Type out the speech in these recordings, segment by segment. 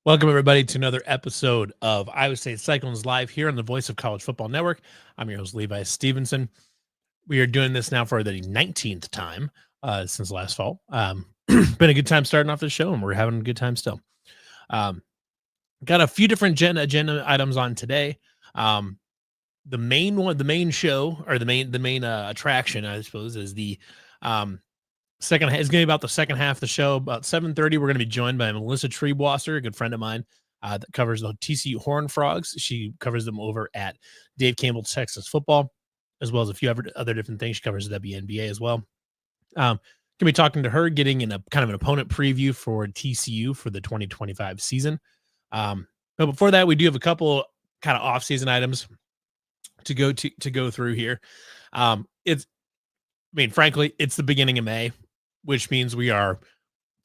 Welcome, everybody, to another episode of Iowa State Cyclones Live here on the Voice of College Football Network. I'm your host, Levi Stevenson. We are doing this now for the 19th time since last fall. Been a good time starting off the show, and we're having a good time still. Got a few different agenda items on today. The main show, or the main attraction, I suppose, is the second is going to be about the second half of the show. About 7:30, we're going to be joined by Melissa Treibwasser, a good friend of mine that covers the TCU Horned Frogs. She covers them over at Dave Campbell Texas Football, as well as a few other different things. She covers the WNBA as well. Going to be talking to her, getting in a kind of an opponent preview for TCU for the 2025 season. But before that, we do have a couple kind of off-season items to go through here. Frankly, it's the beginning of May, which means we are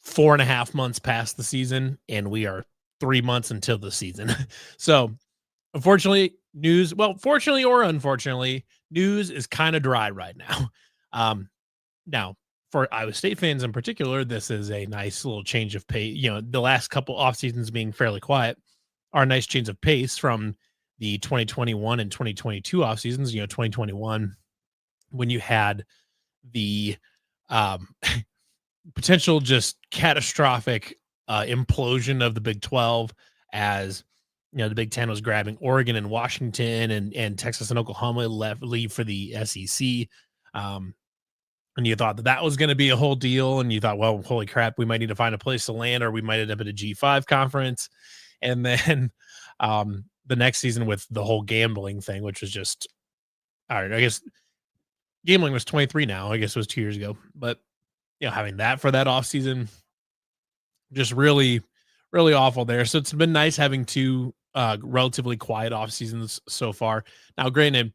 4.5 months past the season, and we are 3 months until the season. So, fortunately or unfortunately, news is kind of dry right now. Now, for Iowa State fans in particular, this is a nice little change of pace. The last couple off seasons being fairly quiet are a nice change of pace from the 2021 and 2022 off seasons. 2021, when you had the potential just catastrophic implosion of the Big 12, as the Big 10 was grabbing Oregon and Washington, and Texas and Oklahoma leave for the SEC. And you thought that was going to be a whole deal, and you thought, well, holy crap, we might need to find a place to land, or we might end up at a G5 conference. And then the next season with the whole gambling thing, which was just, all right, I guess gambling was 23 now. I guess it was 2 years ago. But, having that for that offseason, just really, really awful there. So it's been nice having two relatively quiet off seasons so far. Now, granted,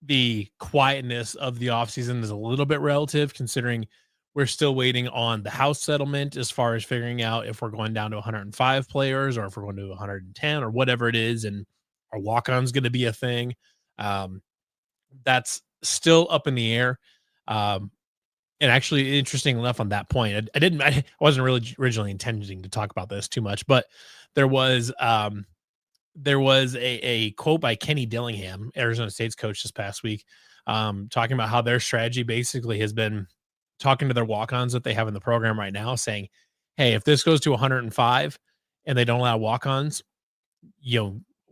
the quietness of the offseason is a little bit relative, considering we're still waiting on the House settlement as far as figuring out if we're going down to 105 players or if we're going to 110 or whatever it is, and our walk-on's going to be a thing. That's still up in the air. And actually, interesting enough on that point, I wasn't really originally intending to talk about this too much, but there was a quote by Kenny Dillingham, Arizona State's coach, this past week, talking about how their strategy basically has been talking to their walk-ons that they have in the program right now, saying, hey, if this goes to 105 and they don't allow walk-ons,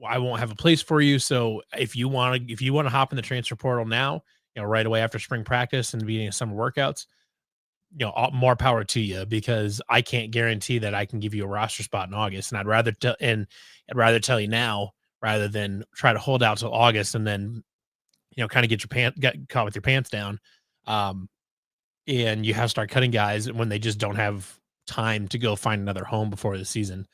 I won't have a place for you. So if you want to hop in the transfer portal now, right away after spring practice and the beginning of summer workouts, more power to you, because I can't guarantee that I can give you a roster spot in August. And I'd rather tell you now rather than try to hold out till August and then, kind of get caught with your pants down. And you have to start cutting guys when they just don't have time to go find another home before the season.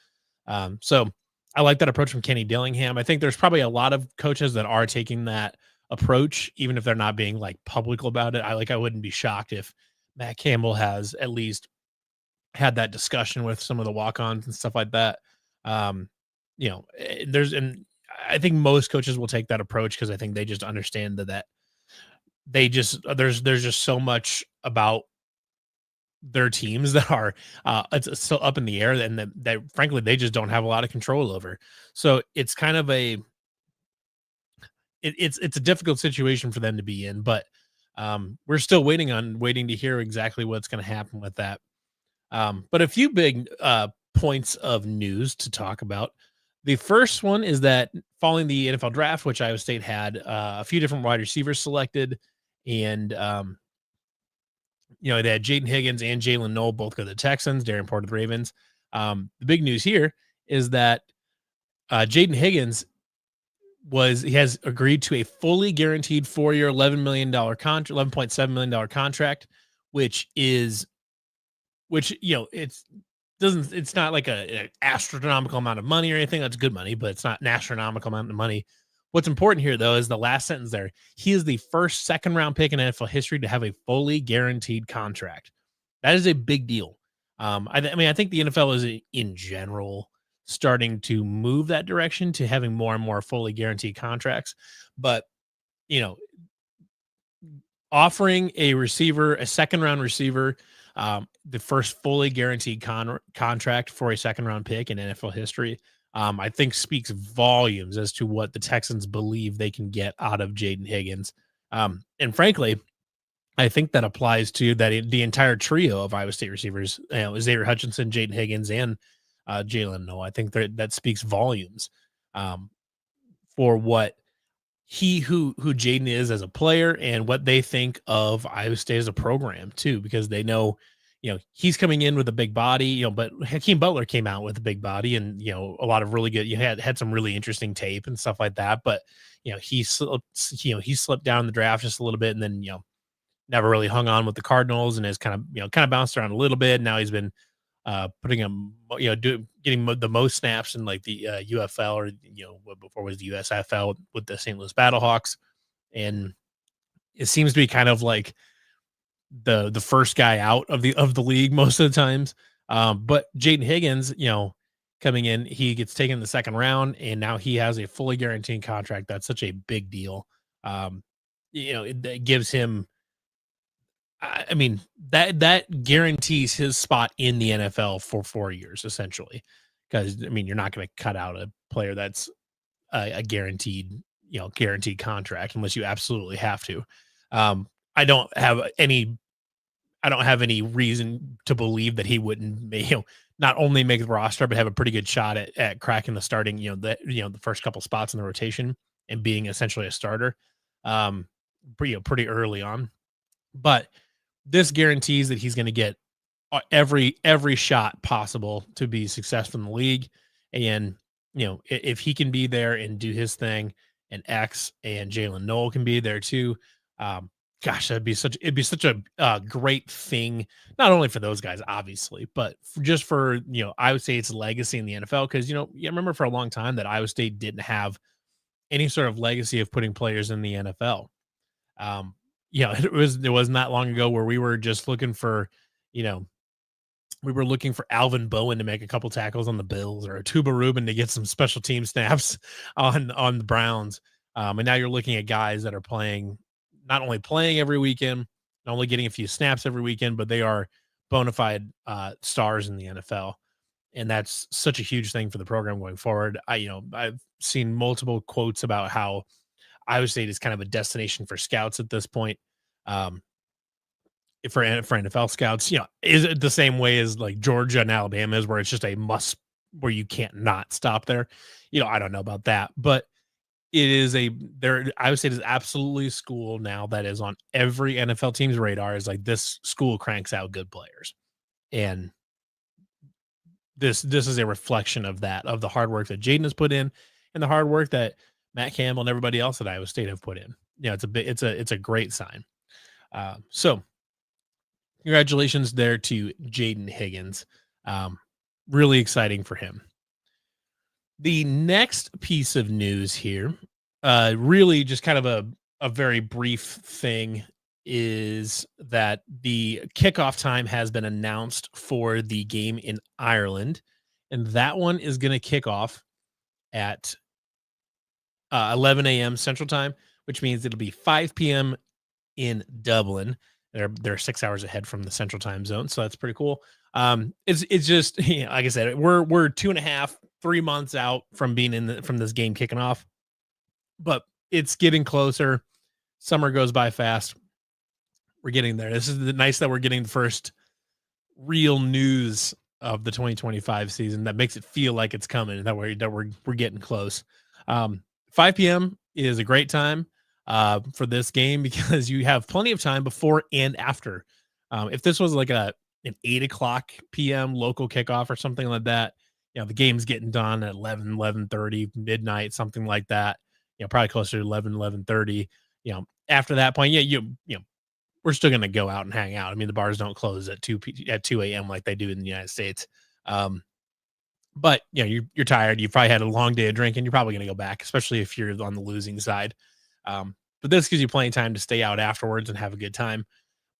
So I like that approach from Kenny Dillingham. I think there's probably a lot of coaches that are taking that approach, even if they're not being like public about it. I wouldn't be shocked if Matt Campbell has at least had that discussion with some of the walk-ons and stuff like that. And I think most coaches will take that approach, because I think they just understand that there's just so much about their teams that are it's still up in the air, and that frankly they just don't have a lot of control over. So it's kind of it's a difficult situation for them to be in, but we're still waiting to hear exactly what's going to happen with that. But a few big points of news to talk about. The first one is that following the NFL draft, which Iowa State had a few different wide receivers selected, and they had Jaden Higgins and Jalen Noel both go to the Texans, Darren Porter to the Ravens. The big news here is that Jaden Higgins has agreed to a fully guaranteed 4-year, $11 million contract, $11.7 million contract, it's not like an astronomical amount of money or anything. That's good money, but it's not an astronomical amount of money. What's important here, though, is the last sentence there. He is the first second-round pick in NFL history to have a fully guaranteed contract. That is a big deal. I think the NFL is, in general, starting to move that direction to having more and more fully guaranteed contracts. But, offering a receiver, a second-round receiver, the first fully guaranteed contract for a second round pick in NFL history, I think speaks volumes as to what the Texans believe they can get out of Jaden Higgins. And frankly, I think that applies to the entire trio of Iowa State receivers, Xavier Hutchinson, Jaden Higgins, and Jalen Noah. I think that speaks volumes for what who Jaden is as a player and what they think of Iowa State as a program too, because they know, he's coming in with a big body, but Hakeem Butler came out with a big body and, a lot of really good, had some really interesting tape and stuff like that. But, he slipped down in the draft just a little bit and then, never really hung on with the Cardinals and has kind of bounced around a little bit. Now he's been putting him, getting the most snaps in like the UFL or, what before was the USFL with the St. Louis Battlehawks. And it seems to be kind of like the first guy out of the league most of the times. But Jaden Higgins, coming in, he gets taken in the second round and now he has a fully guaranteed contract. That's such a big deal. It gives him, I mean, that guarantees his spot in the NFL for 4 years, essentially. Because, you're not going to cut out a player that's a guaranteed contract unless you absolutely have to. I don't have any reason to believe that he wouldn't, not only make the roster, but have a pretty good shot at cracking the starting, the first couple spots in the rotation and being essentially a starter, pretty early on. But this guarantees that he's going to get every shot possible to be successful in the league. And, if he can be there and do his thing and X and Jalen Noel can be there too. It'd be such a great thing, not only for those guys, obviously, but just for, Iowa State's legacy in the NFL. Cause you remember for a long time that Iowa State didn't have any sort of legacy of putting players in the NFL. It was not long ago where we were just looking for, we were looking for Alvin Bowen to make a couple tackles on the Bills or a Tuba Rubin to get some special team snaps on the Browns. And now you're looking at guys that are not only playing every weekend, not only getting a few snaps every weekend, but they are bona fide stars in the NFL. And that's such a huge thing for the program going forward. I've seen multiple quotes about how Iowa State is kind of a destination for scouts at this point. For NFL scouts, is it the same way as like Georgia and Alabama is, where it's just a must, where you can't not stop there? I don't know about that, but it is Iowa State is absolutely a school now that is on every NFL team's radar. Is like, this school cranks out good players, and this is a reflection of that, of the hard work that Jaden has put in and the hard work that Matt Campbell and everybody else at Iowa State have put in. It's a great sign. So congratulations there to Jaden Higgins. Really exciting for him. The next piece of news here, really just kind of a very brief thing, is that the kickoff time has been announced for the game in Ireland, and that one is going to kick off at 11 a.m. Central Time, which means it'll be 5 p.m. in Dublin. They're 6 hours ahead from the Central Time zone, so that's pretty cool. It's just, like I said, we're 2.5-3 months out from being from this game kicking off, but it's getting closer. Summer goes by fast. We're getting there. This is nice that we're getting the first real news of the 2025 season that makes it feel like it's coming, that we're getting close. 5 p.m. is a great time for this game because you have plenty of time before and after. If this was like an 8 o'clock p.m. local kickoff or something like that, the game's getting done at 11:30, midnight, something like that. Probably closer to 11:30. After that point, we're still going to go out and hang out. I mean, the bars don't close at 2 a.m. like they do in the United States. But you're tired. You probably had a long day of drinking. You're probably going to go back, especially if you're on the losing side. But this gives you plenty of time to stay out afterwards and have a good time.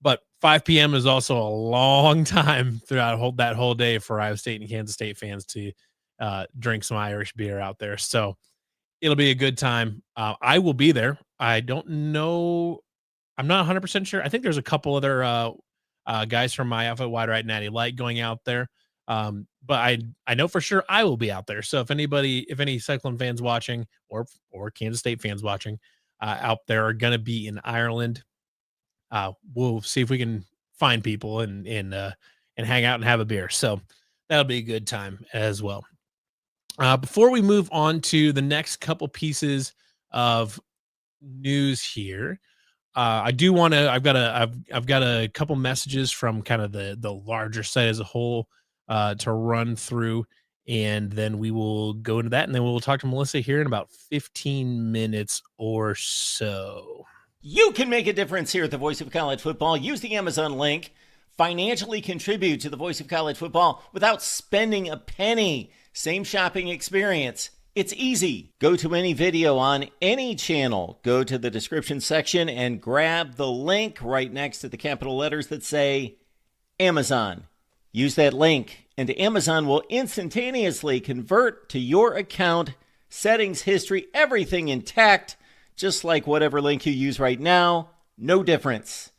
But 5 p.m. is also a long time throughout that whole day for Iowa State and Kansas State fans to drink some Irish beer out there. So it'll be a good time. I will be there. I don't know. I'm not 100% sure. I think there's a couple other guys from my outfit, Wide Right Natty Light, going out there. But I know for sure I will be out there. So if any Cyclone fans watching or Kansas State fans watching out there are going to be in Ireland, we'll see if we can find people and hang out and have a beer. So that'll be a good time as well. Before we move on to the next couple pieces of news here, I do want to. I've got a couple messages from kind of the larger site as a whole to run through, and then we will go into that, and then we'll talk to Melissa here in about 15 minutes or so. You can make a difference here at the Voice of College Football. Use the Amazon link. Financially contribute to the Voice of College Football without spending a penny. Same shopping experience. It's easy. Go to any video on any channel. Go to the description section and grab the link right next to the capital letters that say Amazon. Use that link, and Amazon will instantaneously convert to your account, settings, history, everything intact, just like whatever link you use right now. No difference.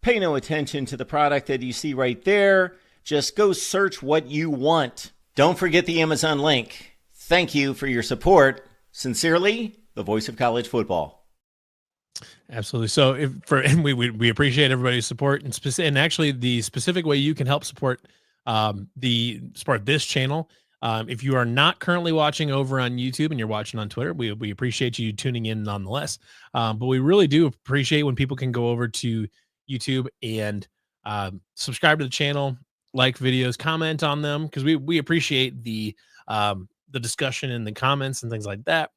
Pay no attention to the product that you see right there. Just go search what you want. Don't forget the Amazon link. Thank you for your support. Sincerely, the Voice of College Football. Absolutely. So we appreciate everybody's support and actually the specific way you can help support this channel. If you are not currently watching over on YouTube and you're watching on Twitter, we appreciate you tuning in nonetheless. But we really do appreciate when people can go over to YouTube and subscribe to the channel, like videos, comment on them, because we appreciate the discussion in the comments and things like that.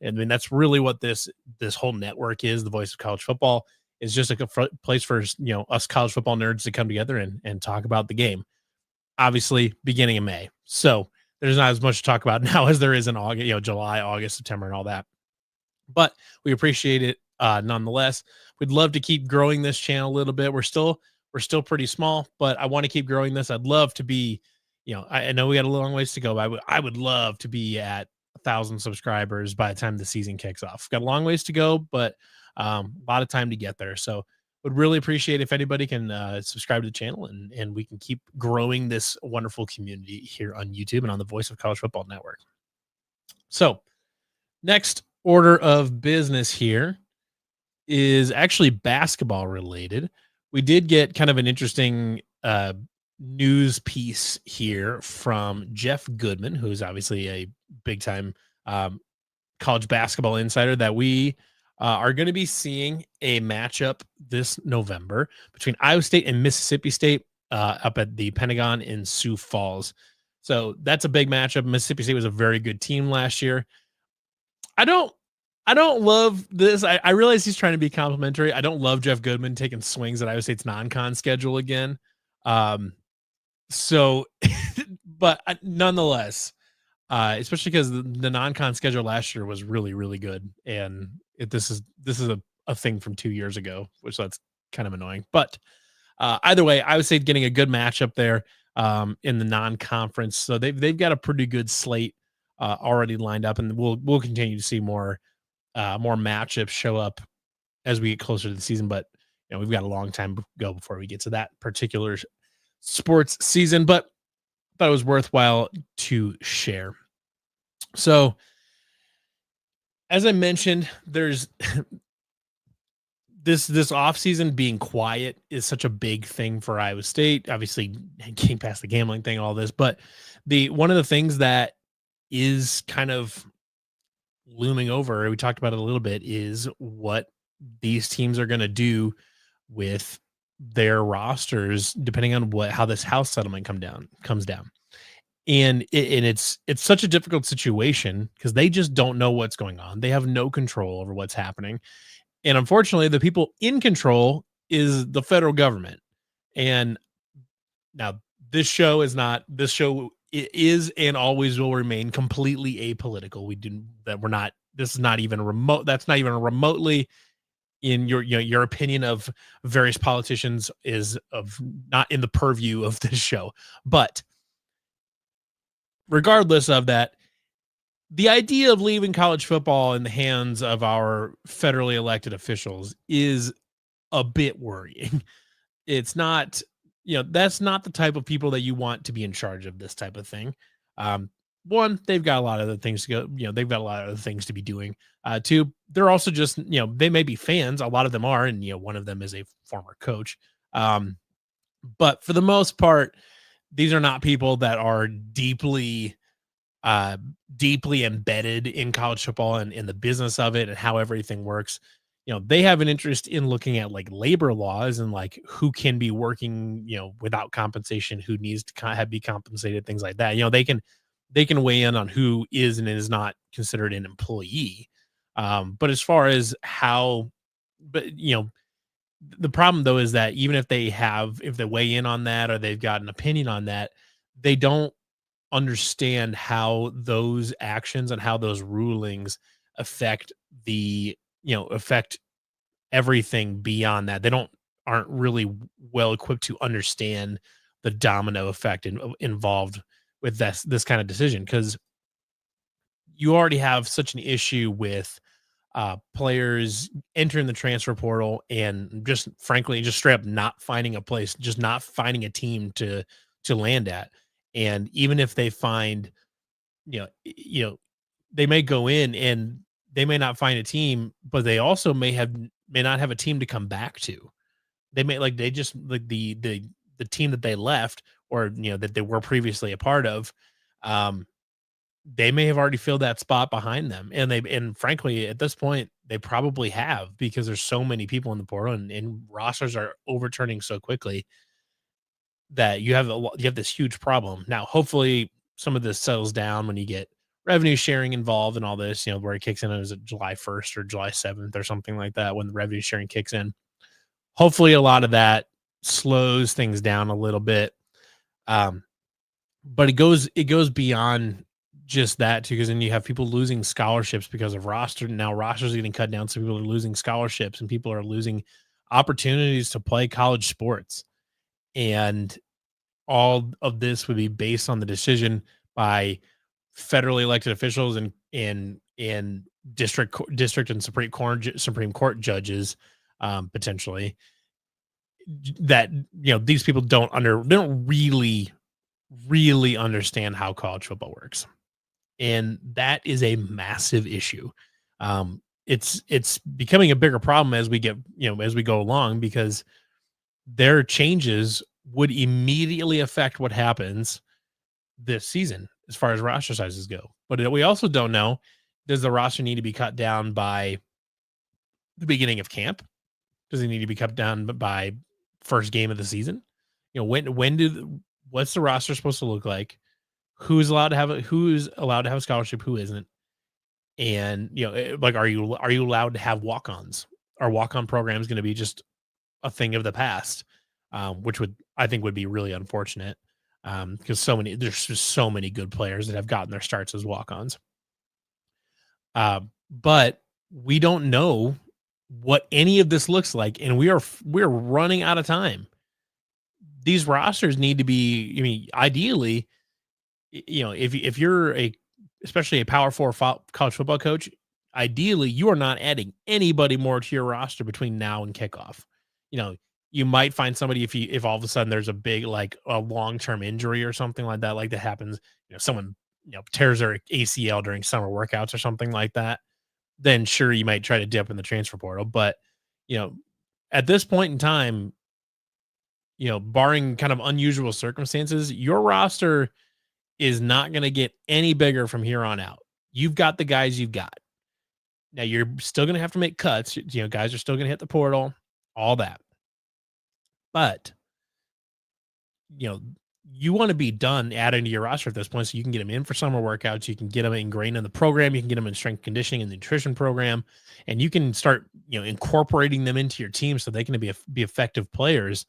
I mean, that's really what this whole network is. The Voice of College Football is just a place for us college football nerds to come together and talk about the game. Obviously, beginning of May, so there's not as much to talk about now as there is in August, July, August, September, and all that. But we appreciate it nonetheless. We'd love to keep growing this channel a little bit. We're still pretty small, but I want to keep growing this. I'd love to be, I know we got a long ways to go, but I would love to be at 1,000 subscribers by the time the season kicks off. Got a long ways to go, but a lot of time to get there. So would really appreciate if anybody can subscribe to the channel and we can keep growing this wonderful community here on YouTube and on the Voice of College Football Network. So next order of business here is actually basketball related. We did get kind of an interesting news piece here from Jeff Goodman, who's obviously a big time college basketball insider, that we are going to be seeing a matchup this November between Iowa State and Mississippi State up at the Pentagon in Sioux Falls. So that's a big matchup. Mississippi State was a very good team last year. I don't love this. I realize he's trying to be complimentary. I don't love Jeff Goodman taking swings at Iowa State's non-con schedule again. But nonetheless, especially because the non-con schedule last year was really, really good. And this is a thing from 2 years ago, which that's kind of annoying. But either way, I would say getting a good matchup there in the non-conference. So they've got a pretty good slate already lined up, and we'll continue to see more matchups show up as we get closer to the season. But we've got a long time to go before we get to that particular sports season. But I thought it was worthwhile to share. So, as I mentioned, there's this offseason being quiet is such a big thing for Iowa State. Obviously, getting past the gambling thing, all this, but one of the things that is kind of looming over, we talked about it a little bit, is what these teams are going to do with their rosters, depending on how this house settlement comes down. And it's such a difficult situation because they just don't know what's going on. They have no control over what's happening. And unfortunately, the people in control is the federal government. And now this show is and always will remain completely apolitical. This is not even remote. That's not even remotely in your opinion of various politicians is not in the purview of this show. But regardless of that, the idea of leaving college football in the hands of our federally elected officials is a bit worrying. It's not that's not the type of people that you want to be in charge of this type of thing. One, they've got a lot of other things to go, they've got a lot of other things to be doing. Two, they're also just, they may be fans. A lot of them are, and one of them is a former coach. But for the most part, these are not people that are deeply embedded in college football and in the business of it and how everything works. They have an interest in looking at like labor laws and like who can be working, without compensation, who needs to be compensated, things like that. They can weigh in on who is and is not considered an employee. But as far as the problem though is that even if they weigh in on that or they've got an opinion on that, they don't understand how those actions and how those rulings affect affect everything beyond that. Aren't really well equipped to understand the domino effect involved with this kind of decision, because you already have such an issue with players entering the transfer portal and just frankly just straight up not finding a place, just not finding a team to land at. And even if they find, they may go in and they may not find a team, but they also may not have a team to come back to. They may they just like the team that they left or that they were previously a part of. They may have already filled that spot behind them. And frankly, at this point, they probably have, because there's so many people in the portal and rosters are overturning so quickly that you have this huge problem. Now, hopefully some of this settles down when you get revenue sharing involved and all this, where it kicks in as July 1st or July 7th or something like that, when the revenue sharing kicks in. Hopefully a lot of that slows things down a little bit. But it goes beyond just that too, because then you have people losing scholarships because of roster. Now rosters are getting cut down, so people are losing scholarships and people are losing opportunities to play college sports. And all of this would be based on the decision by federally elected officials and district and Supreme Court judges, potentially, that these people don't really understand how college football works. And that is a massive issue. It's becoming a bigger problem as we get, as we go along, because their changes would immediately affect what happens this season as far as roster sizes go. But we also don't know, does the roster need to be cut down by the beginning of camp? Does it need to be cut down by first game of the season? What's the roster supposed to look like? Who's allowed to have a scholarship, who isn't? And are you allowed to have walk-ons? Are walk-on programs going to be just a thing of the past? Which I think would be really unfortunate, because there's just so many good players that have gotten their starts as walk-ons. But we don't know what any of this looks like, and we're running out of time. These rosters need to be, ideally, if you're especially a Power 4 college football coach, ideally you are not adding anybody more to your roster between now and kickoff. You might find somebody if all of a sudden there's a big, like a long-term injury or something like that happens, someone, tears their ACL during summer workouts or something like that, then sure, you might try to dip in the transfer portal. But, at this point in time, barring kind of unusual circumstances, your roster is not going to get any bigger from here on out. You've got the guys you've got. Now you're still going to have to make cuts. Guys are still going to hit the portal, all that. But, you want to be done adding to your roster at this point, so you can get them in for summer workouts. You can get them ingrained in the program. You can get them in strength conditioning and nutrition program, and you can start, incorporating them into your team so they can be effective players,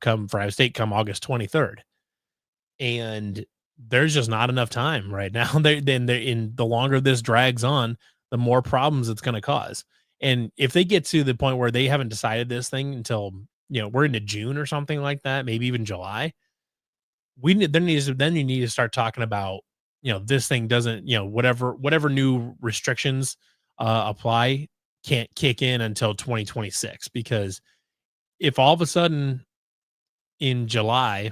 come for Ohio State, come August 23rd. And there's just not enough time right now. The longer this drags on, the more problems it's going to cause. And if they get to the point where they haven't decided this thing until, we're into June or something like that, maybe even July, then you need to start talking about, this thing doesn't, whatever new restrictions apply can't kick in until 2026. Because if all of a sudden in July,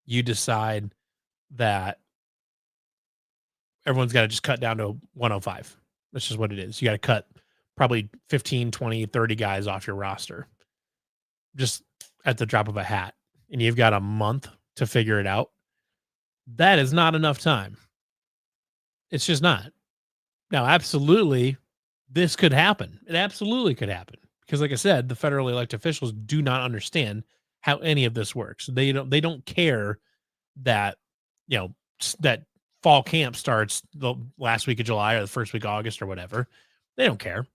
you decide that everyone's got to just cut down to 105. That's just what it is. You got to cut probably 15, 20, 30 guys off your roster just at the drop of a hat. And you've got a month to figure it out. That is not enough time. It's just not. Now, absolutely, this could happen. It absolutely could happen. Because like I said, the federally elected officials do not understand how any of this works. They don't care that, that fall camp starts the last week of July or the first week of August or whatever. They don't care.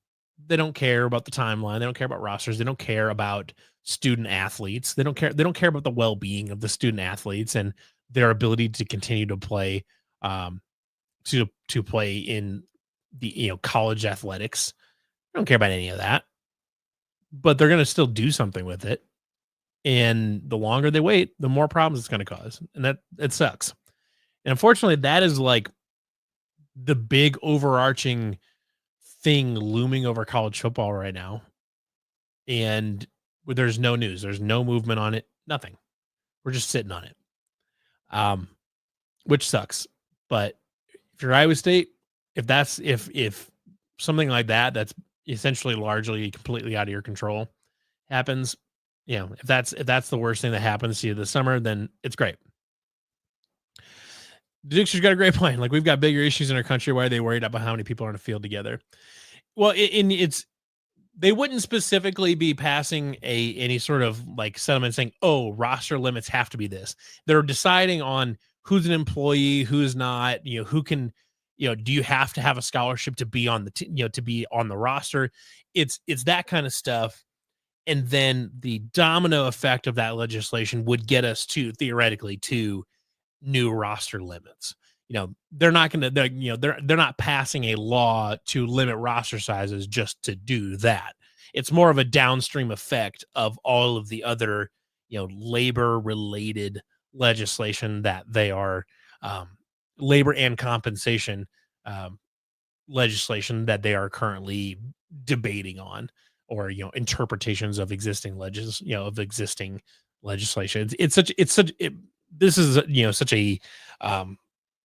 They don't care about the timeline. They don't care about rosters. They don't care about student athletes. They don't care. They don't care about the well-being of the student athletes and their ability to continue to play, to play in the college athletics. They don't care about any of that. But they're going to still do something with it. And the longer they wait, the more problems it's going to cause. And that it sucks. And unfortunately, that is like the big overarching thing looming over college football right now. And there's no news. There's no movement on it. Nothing. We're just sitting on it. Which sucks. But if you're Iowa State, if something like that's essentially largely completely out of your control happens, if that's the worst thing that happens to you this summer, then it's great. The Dixers got a great plan. Like, we've got bigger issues in our country. Why are they worried about how many people are on the field together? Well, they wouldn't specifically be passing any sort of like settlement saying, oh, roster limits have to be this. They're deciding on who's an employee, who's not, who can, do you have to have a scholarship to be on the, to be on the roster? It's that kind of stuff. And then the domino effect of that legislation would get us theoretically to new roster limits. They're not going to, they're not passing a law to limit roster sizes just to do that. It's more of a downstream effect of all of the other, labor related legislation that they are, labor and compensation, legislation that they are currently debating on, or, interpretations of existing existing legislation. This is, such a,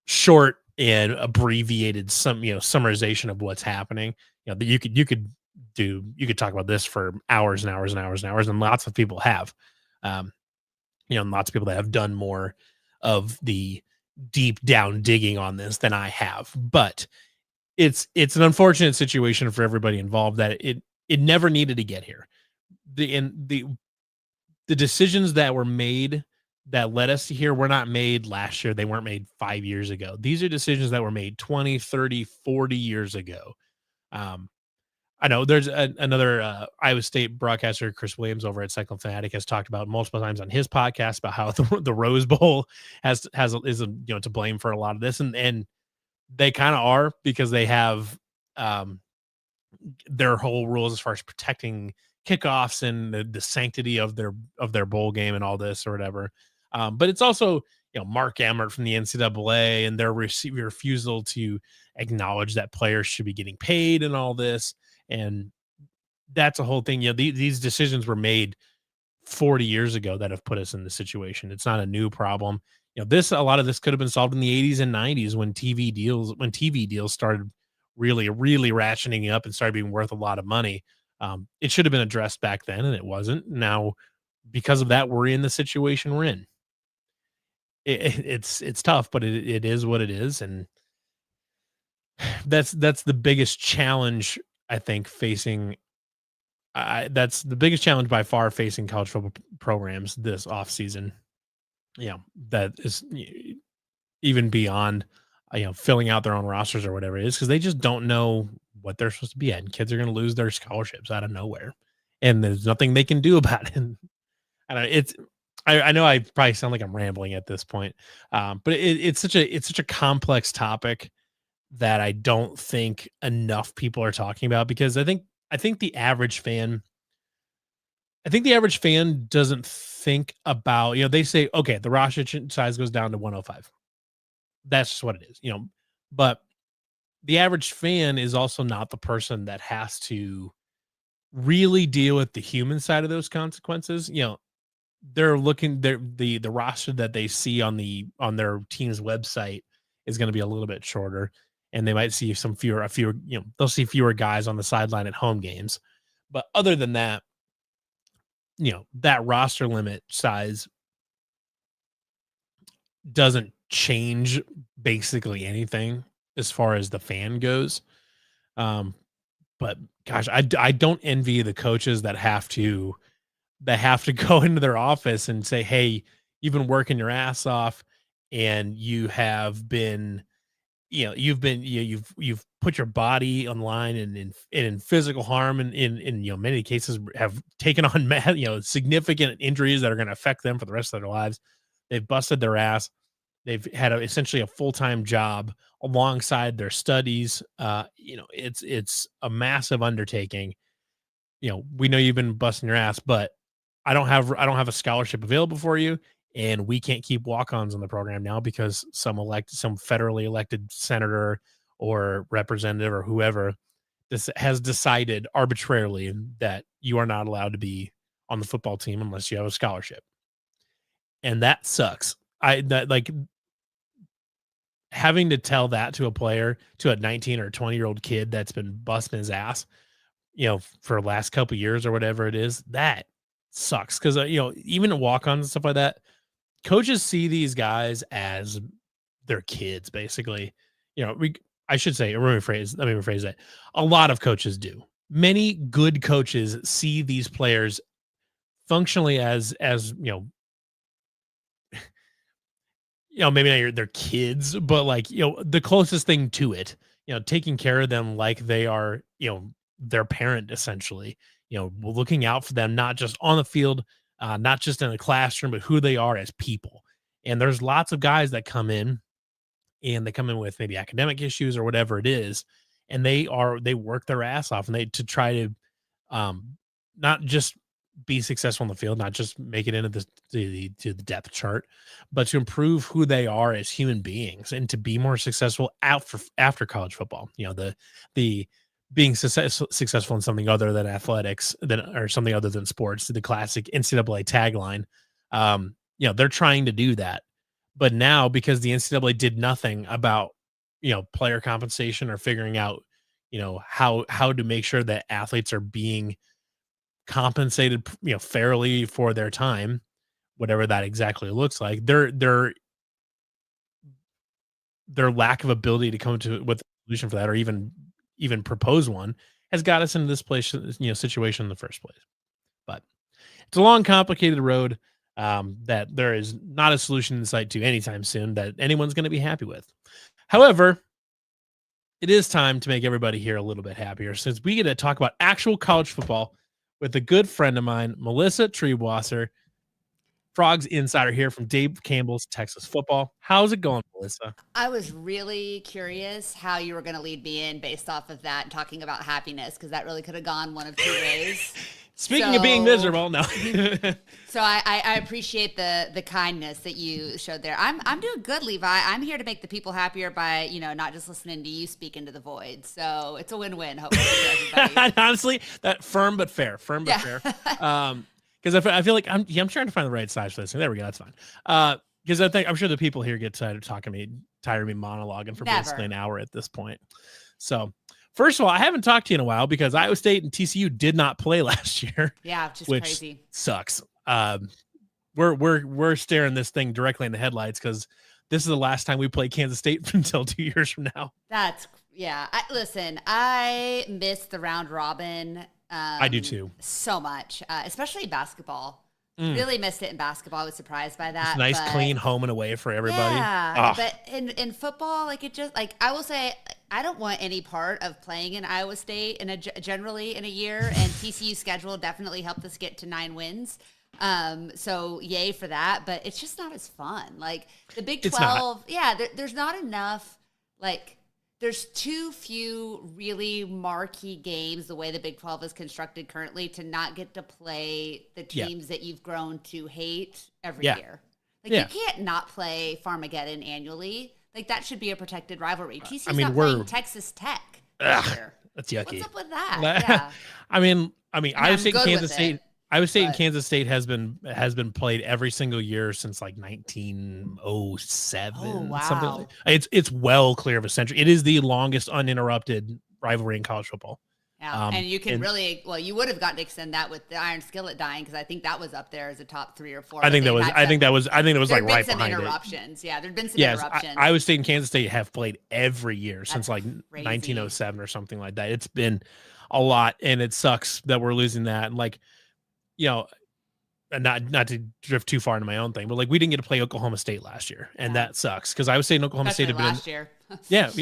short and abbreviated summarization of what's happening. That you could talk about this for hours and hours and hours and hours, and lots of people have, and lots of people that have done more of the deep down digging on this than I have. But it's an unfortunate situation for everybody involved that it never needed to get here. The decisions that were made that led us to here were not made last year. They weren't made 5 years ago. These are decisions that were made 20, 30, 40 years ago. I know there's another Iowa State broadcaster, Chris Williams, over at Cyclone Fanatic, has talked about multiple times on his podcast about how the Rose Bowl is to blame for a lot of this, and they kind of are, because they have their whole rules as far as protecting kickoffs and the sanctity of their bowl game and all this or whatever. But it's also, Mark Emmert from the NCAA and their refusal to acknowledge that players should be getting paid and all this. And that's a whole thing. These decisions were made 40 years ago that have put us in this situation. It's not a new problem. A lot of this could have been solved in the 80s and 90s when TV deals started really, really ratcheting up and started being worth a lot of money. It should have been addressed back then, and it wasn't. Now, because of that, we're in the situation we're in. It's tough, but it is what it is, and that's the biggest challenge, I think, facing. That's the biggest challenge by far facing college football programs this offseason. That is even beyond, filling out their own rosters or whatever it is, because they just don't know what they're supposed to be at. And kids are going to lose their scholarships out of nowhere, and there's nothing they can do about it. And I know I probably sound like I'm rambling at this point, but it's such a complex topic that I don't think enough people are talking about, because I think the average fan doesn't think about, they say, okay, the roster size goes down to 105. That's just what it is, but the average fan is also not the person that has to really deal with the human side of those consequences. they're looking the roster that they see on their team's website is going to be a little bit shorter, and they might see a fewer, they'll see fewer guys on the sideline at home games. But other than that, that roster limit size doesn't change basically anything as far as the fan goes. But gosh, I don't envy the coaches that have to go into their office and say, "Hey, you've been working your ass off, and you have been, you've put your body on the line and in physical harm, and in many cases have taken on significant injuries that are going to affect them for the rest of their lives. They've busted their ass. They've had essentially a full-time job alongside their studies. It's a massive undertaking. We know you've been busting your ass, but I don't have a scholarship available for you, and we can't keep walk-ons on the program now because some federally elected senator or representative or whoever has decided arbitrarily that you are not allowed to be on the football team unless you have a scholarship." And that sucks. Having to tell that to a player, to a 19 or 20-year-old kid that's been busting his ass, for the last couple of years or whatever it is, that sucks. Because even walk-ons and stuff like that, coaches see these guys as their kids, basically. I should say, let me rephrase that. A lot of coaches do. Many good coaches see these players functionally as maybe not their kids, but the closest thing to it, taking care of them like they are, their parent, essentially, looking out for them, not just on the field, not just in the classroom, but who they are as people. And there's lots of guys that come in, and they come in with maybe academic issues or whatever it is. And they work their ass off, and to try to, not just be successful on the field, not just make it into the depth chart, but to improve who they are as human beings and to be more successful after college football. The being successful in something other than athletics, or something other than sports, the classic NCAA tagline. They're trying to do that, but now because the NCAA did nothing about player compensation or figuring out how to make sure that athletes are being compensated fairly for their time, whatever that exactly looks like, their lack of ability to come to with a solution for that, or even propose one, has got us into this situation in the first place. But it's a long, complicated road that there is not a solution in sight to anytime soon that anyone's going to be happy with. However, it is time to make everybody here a little bit happier, since we get to talk about actual college football with a good friend of mine, Melissa Treibwasser, Frogs insider here from Dave Campbell's Texas Football. How's it going, Melissa? I was really curious how you were going to lead me in based off of that, talking about happiness, because that really could have gone one of two ways. Speaking of being miserable, no. So I appreciate the kindness that you showed there. I'm doing good, Levi. I'm here to make the people happier by, not just listening to you speak into the void. So it's a win-win, hopefully, for everybody. Honestly, that firm but fair. Fair. Because I feel like I'm trying to find the right size for this. There we go. That's fine. Because I'm sure the people here get tired of me monologuing for basically an hour at this point. So, first of all, I haven't talked to you in a while because Iowa State and TCU did not play last year. Yeah, just which crazy. Sucks. We're staring this thing directly in the headlights because this is the last time we play Kansas State until 2 years from now. Yeah. I miss the round robin. I do too. So much, especially basketball. Really missed it in basketball. I was surprised by that. It's nice, clean home and away for everybody. Yeah, but in football, I will say, I don't want any part of playing in Iowa State generally in a year. And TCU's schedule definitely helped us get to 9 wins. So yay for that. But it's just not as fun. Like the Big 12, there's not enough. There's too few really marquee games the way the Big 12 is constructed currently to not get to play the teams that you've grown to hate every year. You can't not play Farmageddon annually. That should be a protected rivalry. TCU's not playing Texas Tech this year. That's yucky. What's up with that? I mean, Iowa State and Kansas State. Iowa State and But- Kansas State has been played every single year since like 1907. Oh, wow. Something like, it's well clear of a century. It is the longest uninterrupted rivalry in college football. Yeah, and you can you would have gotten to extend that with the Iron Skillet dying, because I think that was up there as a top 3 or 4. I think that was like right behind interruptions. Yeah, there'd been some Yes, interruptions. Iowa State and Kansas State have played every year since like crazy. 1907 or something like that. It's been a lot, and it sucks that we're losing that. And like, you know, and not to drift too far into my own thing, but like we didn't get to play Oklahoma State last year, and that sucks because Iowa State and Oklahoma State have been last year. yeah.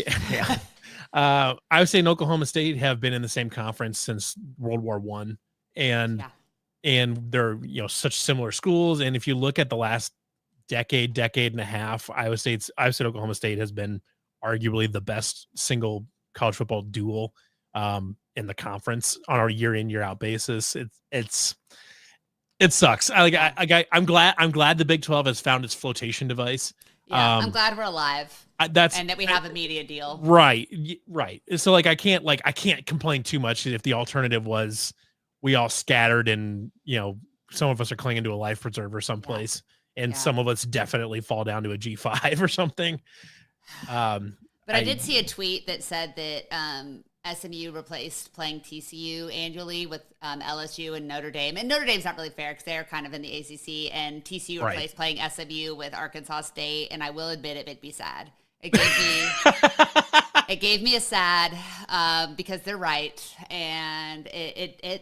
Iowa State and Oklahoma State have been in the same conference since World War I, and they're, you know, such similar schools. And if you look at the last decade and a half, Iowa State Oklahoma State has been arguably the best single college football duel in the conference on a year in, year out basis. It sucks. I'm glad the Big 12 has found its flotation device. Yeah, I'm glad we're alive. And that we have a media deal. Right. So like I can't complain too much if the alternative was we all scattered and, you know, some of us are clinging to a life preserver someplace, and some of us definitely fall down to a G5 or something. But I did see a tweet that said that SMU replaced playing TCU annually with LSU and Notre Dame. And Notre Dame's not really fair because they're kind of in the ACC, and TCU replaced playing SMU with Arkansas State. And I will admit it made me sad. It gave me a sad because they're right. And it is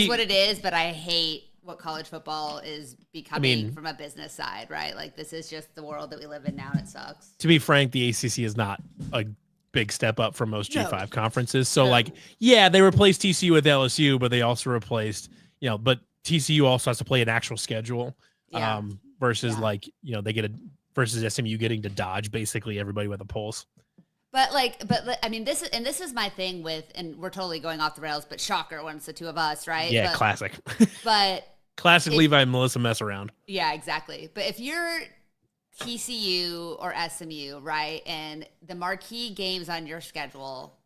what it is, but I hate what college football is becoming from a business side, right? Like, this is just the world that we live in now, and it sucks. To be frank, the ACC is not a big step up from most G5 conferences. So they replaced TCU with LSU, but they also replaced, you know, but TCU also has to play an actual schedule versus versus SMU getting to dodge basically everybody with a pulse. But I mean, this is my thing with, and we're totally going off the rails, but shocker when it's the two of us, right? Yeah, classic. But classic Levi and Melissa mess around. Yeah, exactly. But if you're TCU or SMU, right, and the marquee games on your schedule,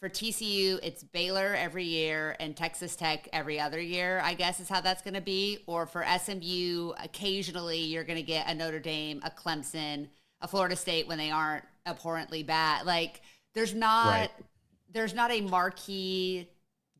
for TCU, it's Baylor every year and Texas Tech every other year, I guess is how that's going to be. Or for SMU, occasionally you're going to get a Notre Dame, a Clemson, a Florida State when they aren't abhorrently bad. Like, there's not a marquee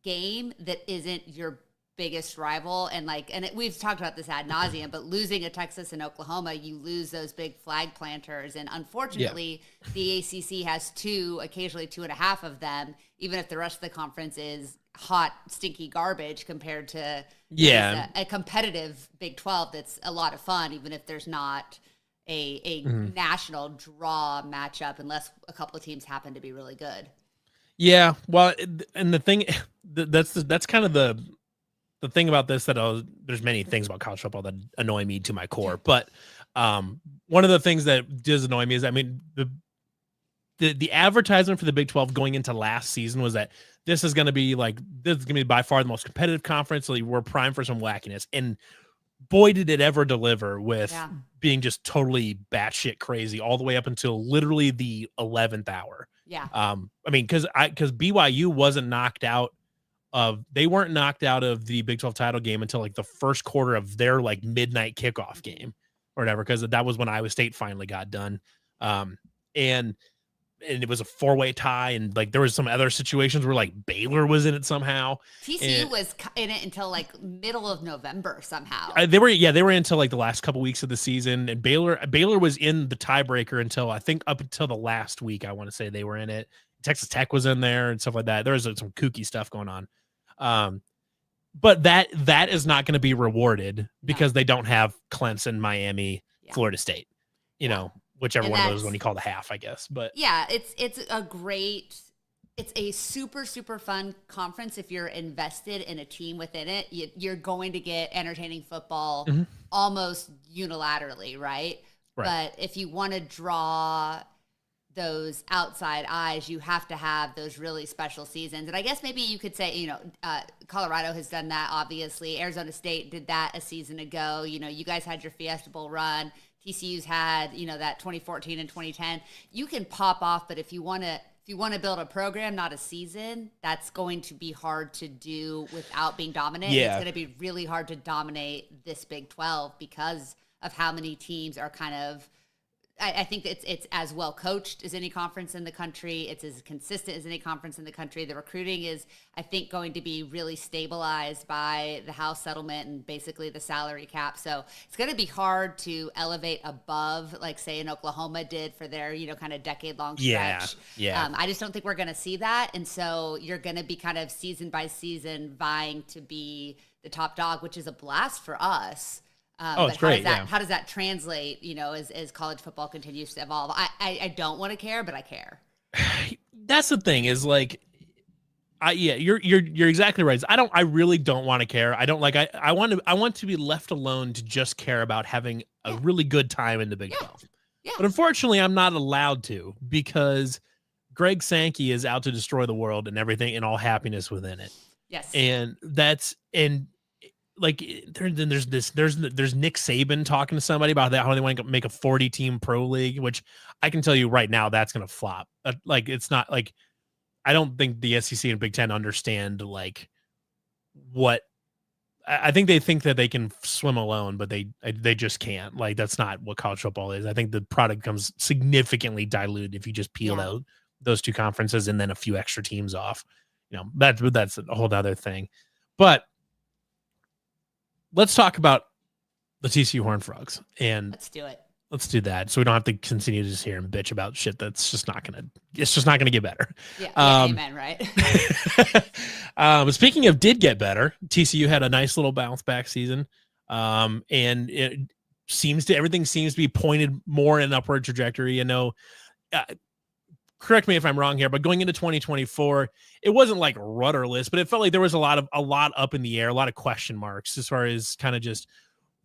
game that isn't your biggest rival. And we've talked about this ad nauseum, but losing a Texas and Oklahoma, you lose those big flag planters. And unfortunately, the ACC has 2, occasionally 2.5 of them, even if the rest of the conference is hot, stinky garbage compared to a competitive Big 12 that's a lot of fun, even if there's not a national draw matchup, unless a couple of teams happen to be really good. Yeah, well, and the thing that's kind of the thing about this, that there's many things about college football that annoy me to my core, but one of the things that does annoy me is, I mean, the advertisement for the Big 12 going into last season was that this is going to be by far the most competitive conference. So we're primed for some wackiness, and boy, did it ever deliver with being just totally batshit crazy all the way up until literally the 11th hour. Yeah. I mean, because BYU wasn't knocked out of, they weren't knocked out of the Big 12 title game until like the first quarter of their like midnight kickoff game or whatever, because that was when Iowa State finally got done. And it was a 4-way tie, and like there was some other situations where like Baylor was in it somehow. TCU was in it until like middle of November somehow. They were until like the last couple weeks of the season, and Baylor was in the tiebreaker until I think up until the last week. I want to say they were in it. Texas Tech was in there and stuff like that. There was some kooky stuff going on. But that is not going to be rewarded because they don't have Clemson, Miami, Florida State, you know, whichever one of those when you call the half, I guess. But yeah, it's a super, super fun conference. If you're invested in a team within it, you're going to get entertaining football almost unilaterally, right? But if you want to draw those outside eyes, you have to have those really special seasons. And I guess maybe you could say, you know, Colorado has done that, obviously. Arizona State did that a season ago. You know, you guys had your Fiesta Bowl run. TCU's had, you know, that 2014 and 2010. You can pop off, but if you want to if you want to build a program, not a season, that's going to be hard to do without being dominant. Yeah. It's going to be really hard to dominate this Big 12 because of how many teams are kind of, I think it's as well coached as any conference in the country. It's as consistent as any conference in the country. The recruiting is, I think, going to be really stabilized by the House settlement and basically the salary cap. So it's going to be hard to elevate above, like, say, in Oklahoma did for their, kind of decade-long stretch. Yeah. I just don't think we're going to see that. And so you're going to be kind of season by season vying to be the top dog, which is a blast for us. It's great. How does that translate, as college football continues to evolve? I don't want to care, but I care. That's the thing is like, you're exactly right. I really don't want to care. I don't like, I want to be left alone to just care about having a really good time in the Big 12. Yeah. But unfortunately, I'm not allowed to because Greg Sankey is out to destroy the world and everything and all happiness within it. Yes. And like there's Nick Saban talking to somebody about that, how they want to make a 40-team pro league, which I can tell you right now that's going to flop. Like, it's not like, I don't think the SEC and Big Ten understand like what, I think they think that they can swim alone, but they just can't. Like, that's not what college football is. I think the product comes significantly diluted if you just peel out those two conferences and then a few extra teams off. That's a whole other thing. But let's talk about the TCU Horned Frogs, and let's do it. Let's do that, so we don't have to continue to just hear and bitch about shit that's just not gonna. It's just not gonna get better. Yeah, amen. Right. But speaking of did get better, TCU had a nice little bounce back season, and everything seems to be pointed more in an upward trajectory. Correct me if I'm wrong here, but going into 2024, it wasn't like rudderless, but it felt like there was a lot up in the air, a lot of question marks as far as kind of just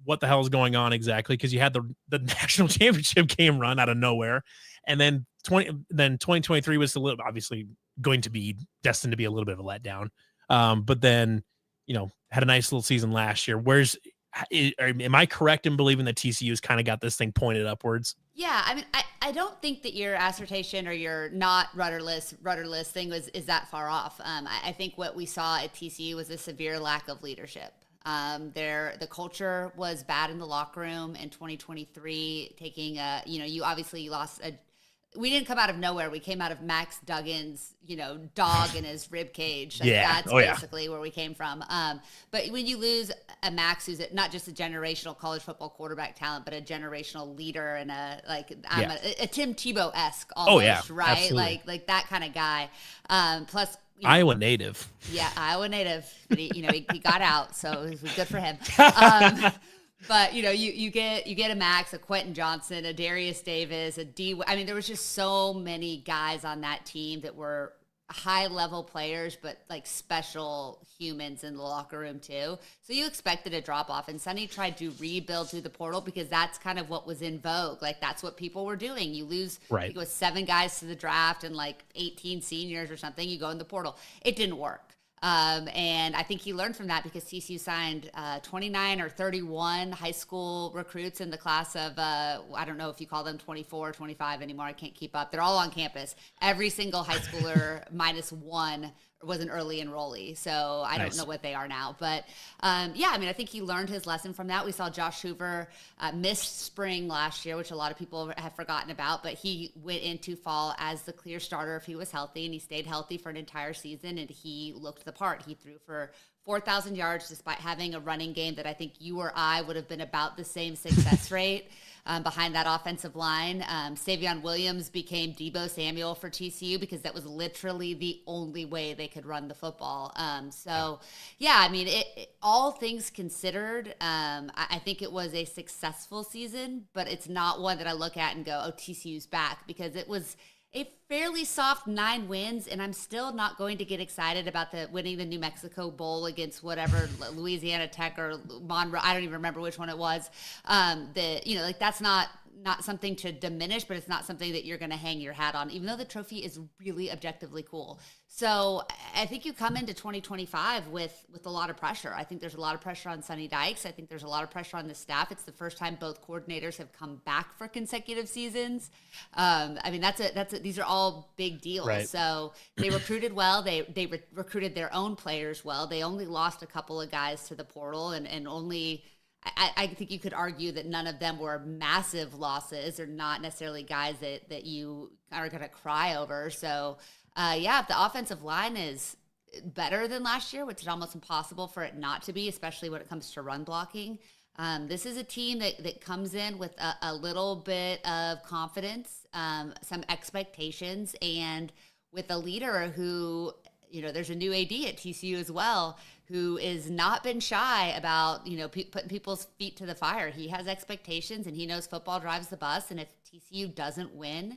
what the hell is going on exactly. Because you had the national championship game run out of nowhere, and then 2023 was obviously going to be destined to be a little bit of a letdown. But then had a nice little season last year. Am I correct in believing that TCU's kind of got this thing pointed upwards? Yeah, I mean, I don't think that your assertion or your not rudderless thing is that far off. I think what we saw at TCU was a severe lack of leadership. The culture was bad in the locker room in 2023. You lost we didn't come out of nowhere. We came out of Max Duggan's, dog in his rib cage. That's basically where we came from. But when you lose a Max who's not just a generational college football quarterback talent, but a generational leader and a Tim Tebow-esque almost, right? Absolutely. Like that kind of guy. Plus, Iowa native. Yeah, Iowa native. But he got out, so it was good for him. But you get a Max, a Quentin Johnson, a Darius Davis, a D. I mean, there was just so many guys on that team that were high level players, but like special humans in the locker room too. So you expected a drop off, and Sonny tried to rebuild through the portal because that's kind of what was in vogue. Like, that's what people were doing. You lose, I think it was 7 guys to the draft and like 18 seniors or something. You go in the portal. It didn't work. And I think he learned from that because TCU signed 29 or 31 high school recruits in the class of, I don't know if you call them 24 or 25 anymore. I can't keep up. They're all on campus. Every single high schooler minus one was an early enrollee. So I don't know what they are now. But I think he learned his lesson from that. We saw Josh Hoover missed spring last year, which a lot of people have forgotten about. But he went into fall as the clear starter if he was healthy, and he stayed healthy for an entire season, and he looked the part. He threw for 4,000 yards despite having a running game that I think you or I would have been about the same success rate behind that offensive line. Savion Williams became Debo Samuel for TCU because that was literally the only way they could run the football. All things considered, I think it was a successful season, but it's not one that I look at and go, oh, TCU's back, because it was a fairly soft 9 wins, and I'm still not going to get excited about winning the New Mexico Bowl against whatever Louisiana Tech or Monroe. I don't even remember which one it was. That's not not something to diminish, but it's not something that you're going to hang your hat on, even though the trophy is really objectively cool. So I think you come into 2025 with a lot of pressure. I think there's a lot of pressure on Sonny Dykes. I think there's a lot of pressure on the staff. It's the first time both coordinators have come back for consecutive seasons. I mean, these are all big deals. Right. So they recruited well. They recruited their own players well. They only lost a couple of guys to the portal, and only. I think you could argue that none of them were massive losses or not necessarily guys that you are going to cry over. So, if the offensive line is better than last year, which is almost impossible for it not to be, especially when it comes to run blocking, this is a team that comes in with a little bit of confidence, some expectations, and with a leader who, there's a new AD at TCU as well, who is not been shy about, putting people's feet to the fire. He has expectations, and he knows football drives the bus. And if TCU doesn't win,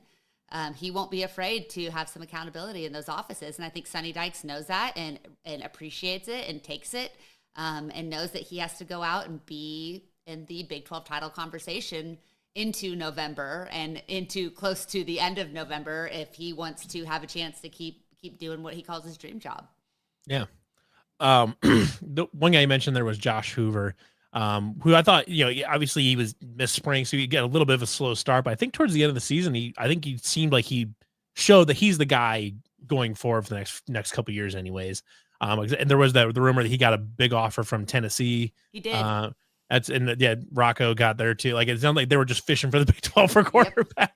he won't be afraid to have some accountability in those offices. And I think Sonny Dykes knows that and appreciates it and takes it, and knows that he has to go out and be in the Big 12 title conversation into November and into close to the end of November if he wants to have a chance to keep doing what he calls his dream job. Yeah. The one guy you mentioned there was Josh Hoover, who I thought, obviously he was missed spring, so he get a little bit of a slow start, but I think towards the end of the season, I think he seemed like he showed that he's the guy going forward for the next couple of years anyways. And there was the rumor that he got a big offer from Tennessee. He did. Rocco got there too. Like, it sounded like they were just fishing for the Big 12 for quarterbacks. Yep.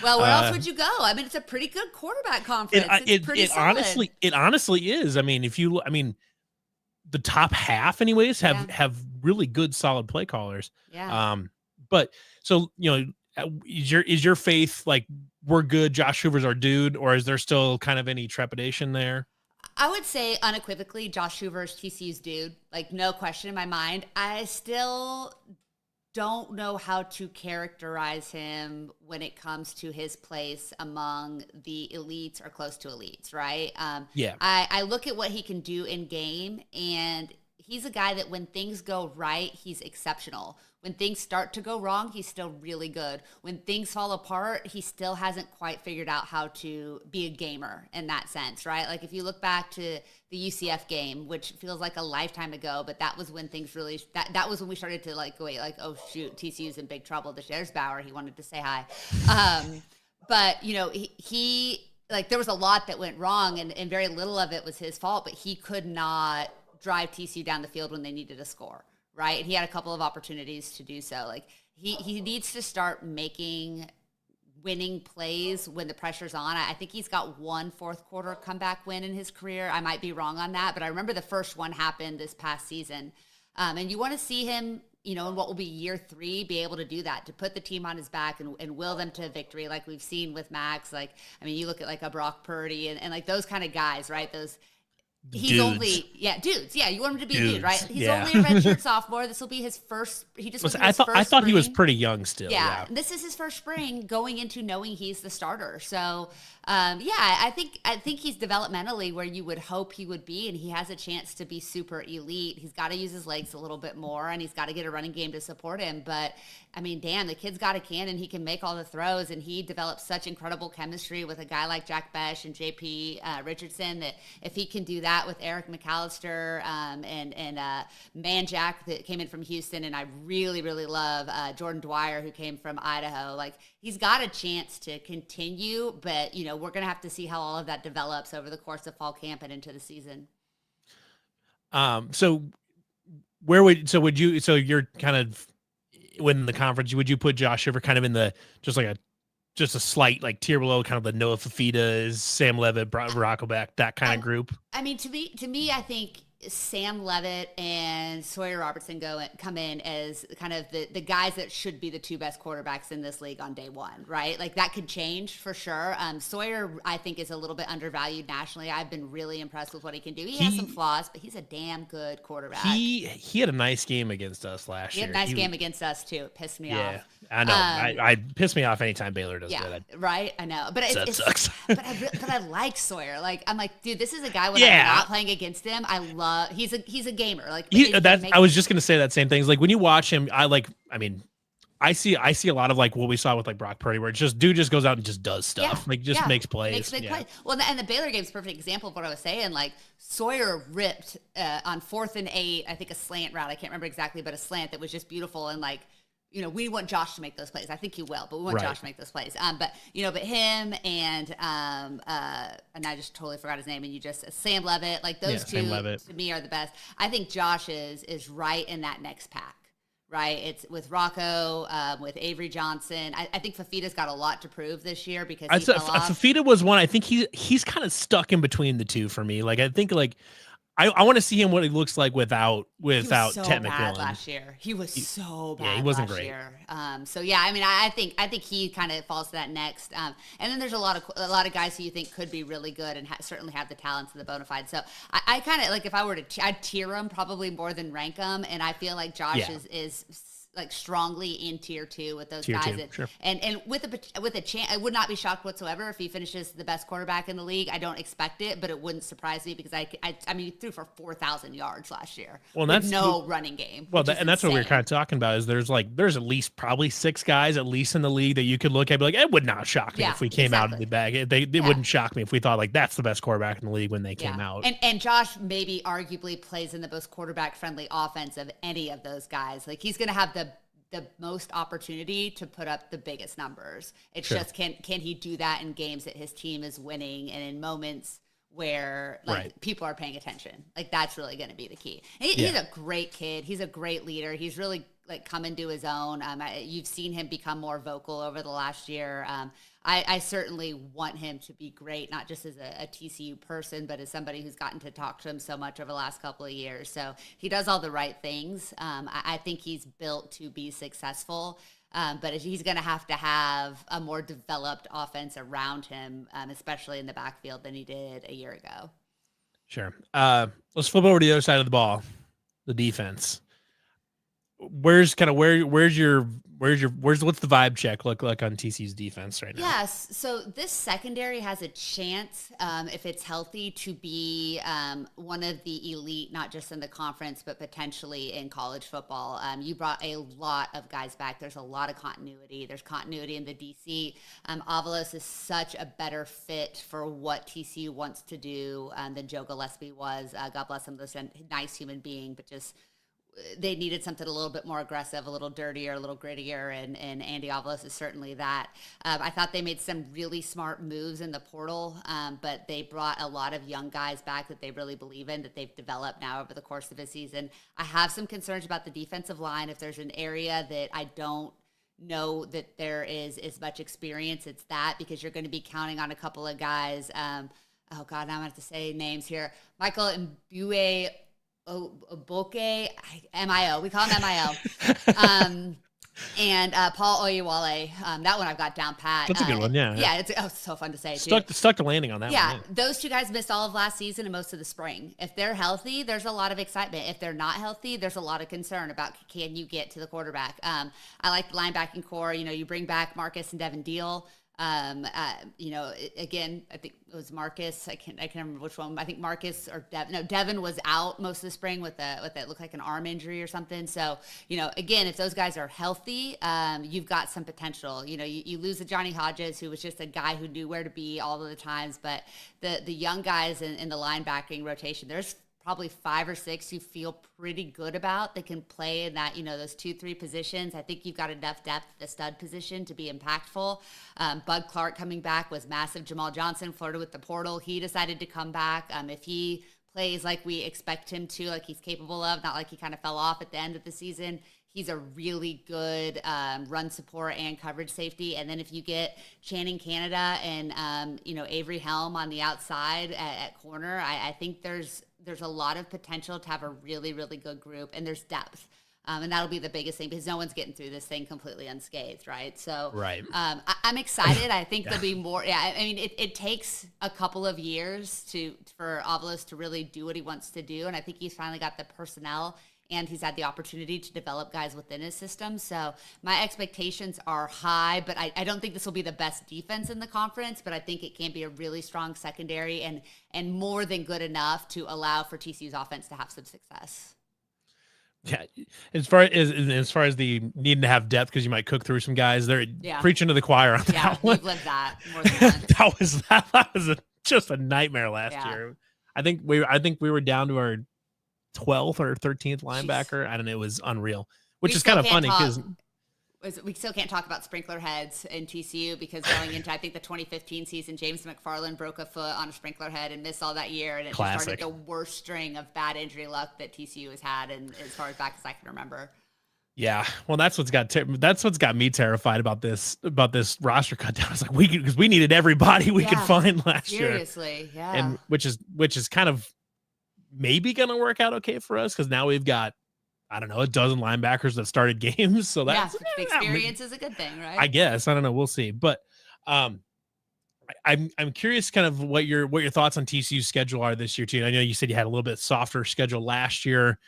Well, where else would you go? I mean, it's a pretty good quarterback conference. It's pretty solid. It honestly is. I mean, the top half anyways have really good solid play callers. Yeah. But so, is your faith like we're good, Josh Hoover's our dude, or is there still kind of any trepidation there? I would say unequivocally Josh Hoover's TCU's dude, like no question in my mind. I still don't know how to characterize him when it comes to his place among the elites or close to elites, right? I look at what he can do in game, and he's a guy that when things go right, he's exceptional. When things start to go wrong, he's still really good. When things fall apart, he still hasn't quite figured out how to be a gamer in that sense, right? Like if you look back to the UCF game, which feels like a lifetime ago, but that was when things really, that was when we started to oh shoot, TCU's in big trouble. There's Bauer. He wanted to say hi. But he there was a lot that went wrong, and very little of it was his fault, but he could not drive TCU down the field when they needed a score. Right. And he had a couple of opportunities to do so. Like he needs to start making winning plays when the pressure's on. I think he's got one fourth quarter comeback win in his career. I might be wrong on that, but I remember the first one happened this past season. And you want to see him, in what will be year 3, be able to do that, to put the team on his back and will them to victory like we've seen with Max. You look at a Brock Purdy and those kind of guys, right? He's dudes. Dudes. Yeah, you want him to be Dudes. a dude, right? He's only a redshirt sophomore. This will be his first. I thought he was pretty young still. Yeah, this is his first spring going into knowing he's the starter. So, I think he's developmentally where you would hope he would be, and he has a chance to be super elite. He's got to use his legs a little bit more, and he's got to get a running game to support him. But damn, the kid's got a cannon. He can make all the throws, and he developed such incredible chemistry with a guy like Jack Besh and JP Richardson that if he can do that with Eric McAllister and Manjack that came in from Houston, and I really, really love Jordan Dwyer who came from Idaho. He's got a chance to continue, but we're going to have to see how all of that develops over the course of fall camp and into the season. So you're kind of within the conference, would you put Josh Hoover kind of in the just a slight tier below, kind of the Noah Fafita's, Sam Levitt, Barack Obek, that kind of group? To me, I think Sam Levitt and Sawyer Robertson come in as kind of the guys that should be the 2 best quarterbacks in this league on day one, right? That could change for sure. Sawyer, I think, is a little bit undervalued nationally. I've been really impressed with what he can do. He has some flaws, but he's a damn good quarterback. He had a nice game against us last year. He had a nice game against us too. It pissed me off. Yeah, I know. I piss me off anytime Baylor does good. Right. I know, but it sucks. but I like Sawyer. I'm like, dude, this is a guy when I'm not playing against him. I love. He's a gamer. I was just gonna say that same thing. It's when you watch him, I I see a lot of like what we saw with like Brock Purdy, where it's just dude just goes out and just does stuff, like just makes plays. Makes big plays. Well, and the Baylor game's a perfect example of what I was saying. Like Sawyer ripped on 4th and 8, I think a slant route. I can't remember exactly, but a slant that was just beautiful. And like, we want Josh to make those plays. I think he will, but we want Josh to make those plays. But him and I just totally forgot his name. And you just Sam Levitt, like those two to me are the best. I think Josh is right in that next pack. Right, it's with Rocco, with Avery Johnson. I think Fafita's got a lot to prove this year because he fell off. Fafita was one. I think he's kind of stuck in between the two for me. Like I think I want to see him what he looks like without Ted McMillan. Last year. He was so bad. Yeah, he wasn't last great. Year. So yeah, I mean, I think he kind of falls to that next. And then there's a lot of guys who you think could be really good and certainly have the talents and the bona fide. So I kind of like if I were to, I'd tier them probably more than rank them. And I feel like Josh is like strongly in tier 2 with those guys. And with a chance, I would not be shocked whatsoever if he finishes the best quarterback in the league. I don't expect it, but it wouldn't surprise me because I mean, he threw for 4,000 yards last year. Well, that's no running game. Well, and that's what we were kind of talking about is there's at least probably 6 guys at least in the league that you could look at and be like, it would not shock me if we came out of the bag. It wouldn't shock me if we thought like that's the best quarterback in the league when they came out. And Josh maybe arguably plays in the most quarterback friendly offense of any of those guys. Like he's going to have the most opportunity to put up the biggest numbers. It's just can he do that in games that his team is winning and in moments where people are paying attention. Like that's really going to be the key. He's a great kid. He's a great leader. He's really like come into his own. You've seen him become more vocal over the last year. I certainly want him to be great, not just as a TCU person, but as somebody who's gotten to talk to him so much over the last couple of years. So he does all the right things. I think he's built to be successful, but he's going to have a more developed offense around him, especially in the backfield than he did a year ago. Sure. Let's flip over to the other side of the ball, the defense. What's the vibe check look like on TCU's defense right now? Yes. So this secondary has a chance, if it's healthy, to be one of the elite, not just in the conference, but potentially in college football. You brought a lot of guys back. There's a lot of continuity. There's continuity in the DC. Avalos is such a better fit for what TCU wants to do than Joe Gillespie was. God bless him, a nice human being, but just they needed something a little bit more aggressive, a little dirtier, a little grittier, and Andy Avalos is certainly that. I thought they made some really smart moves in the portal, but they brought a lot of young guys back that they really believe in, that they've developed now over the course of the season. I have some concerns about the defensive line. If there's an area that I don't know that there is as much experience, it's that, because you're going to be counting on a couple of guys. Oh, God, now I'm going to have to say names here. Michael Mbue Oboke, M-I-O. We call him M-I-O. And Paul Oyewale. That one I've got down pat. That's a good one, yeah. Yeah, it's so fun to say, too. Stuck to landing on that one. Yeah, those two guys missed all of last season and most of the spring. If they're healthy, there's a lot of excitement. If they're not healthy, there's a lot of concern about can you get to the quarterback. I like the linebacking core. You bring back Marcus and Devin Deal. Again, I think it was Marcus. I can't remember which one. I think Marcus or Devin. No, Devin was out most of the spring with that looked like an arm injury or something. So, again, if those guys are healthy, you've got some potential. You lose a Johnny Hodges, who was just a guy who knew where to be all of the times. But the young guys in the linebacking rotation, there's probably 5 or 6 you feel pretty good about that can play in that, those 2-3 positions. I think you've got enough depth at the stud position to be impactful. Bud Clark coming back was massive. Jamal Johnson flirted with the portal. He decided to come back. If he plays like we expect him to, like he's capable of, not like he kind of fell off at the end of the season, he's a really good run support and coverage safety. And then if you get Channing Canada and, Avery Helm on the outside at corner, I think there's a lot of potential to have a really, really good group, and there's depth. And that'll be the biggest thing because no one's getting through this thing completely unscathed, right? So I'm excited. I think there'll be more. Yeah, I mean, it takes a couple of years for Avalos to really do what he wants to do, and I think he's finally got the personnel and he's had the opportunity to develop guys within his system. So my expectations are high, but I don't think this will be the best defense in the conference, but I think it can be a really strong secondary and more than good enough to allow for TCU's offense to have some success. Yeah, as far as the needing to have depth because you might cook through some guys, they're preaching to the choir on Yeah, that one. we've lived that more than once. that was just a nightmare last Yeah. year. I think we were down to our 12th or 13th linebacker. Jeez. I don't know, it was unreal, which We is still kind of can't funny because we still can't talk about sprinkler heads in TCU because going into, I think, the 2015 season, James McFarland broke a foot on a sprinkler head and missed all that year. And it just started the worst string of bad injury luck that TCU has had and as far as back as I can remember. Yeah, well, that's what's got me terrified about this roster cut down. It's like because we needed everybody we could find last year. Seriously, yeah. And which is kind of maybe going to work out okay for us because now we've got, I don't know, a dozen linebackers that started games. So that's the experience is a good thing, right? I guess. I don't know. We'll see. But I'm curious kind of what your thoughts on TCU's schedule are this year too. I know you said you had a little bit softer schedule last year.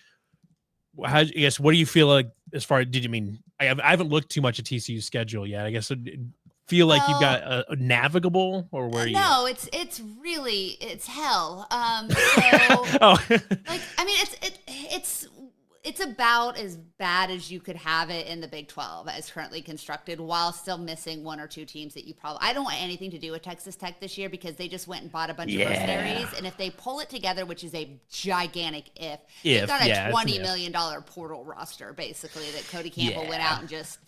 I guess what do you feel like as far did you mean I haven't looked too much at TCU's schedule yet. I guess feel like you've got a navigable or where you? No, it's hell. So like I mean it's about as bad as you could have it in the Big 12 as currently constructed while still missing one or two teams that you probably I don't want anything to do with Texas Tech this year because they just went and bought a bunch of mercenaries and if they pull it together, which is a gigantic they've got a $20 million portal roster basically that Cody Campbell went out and just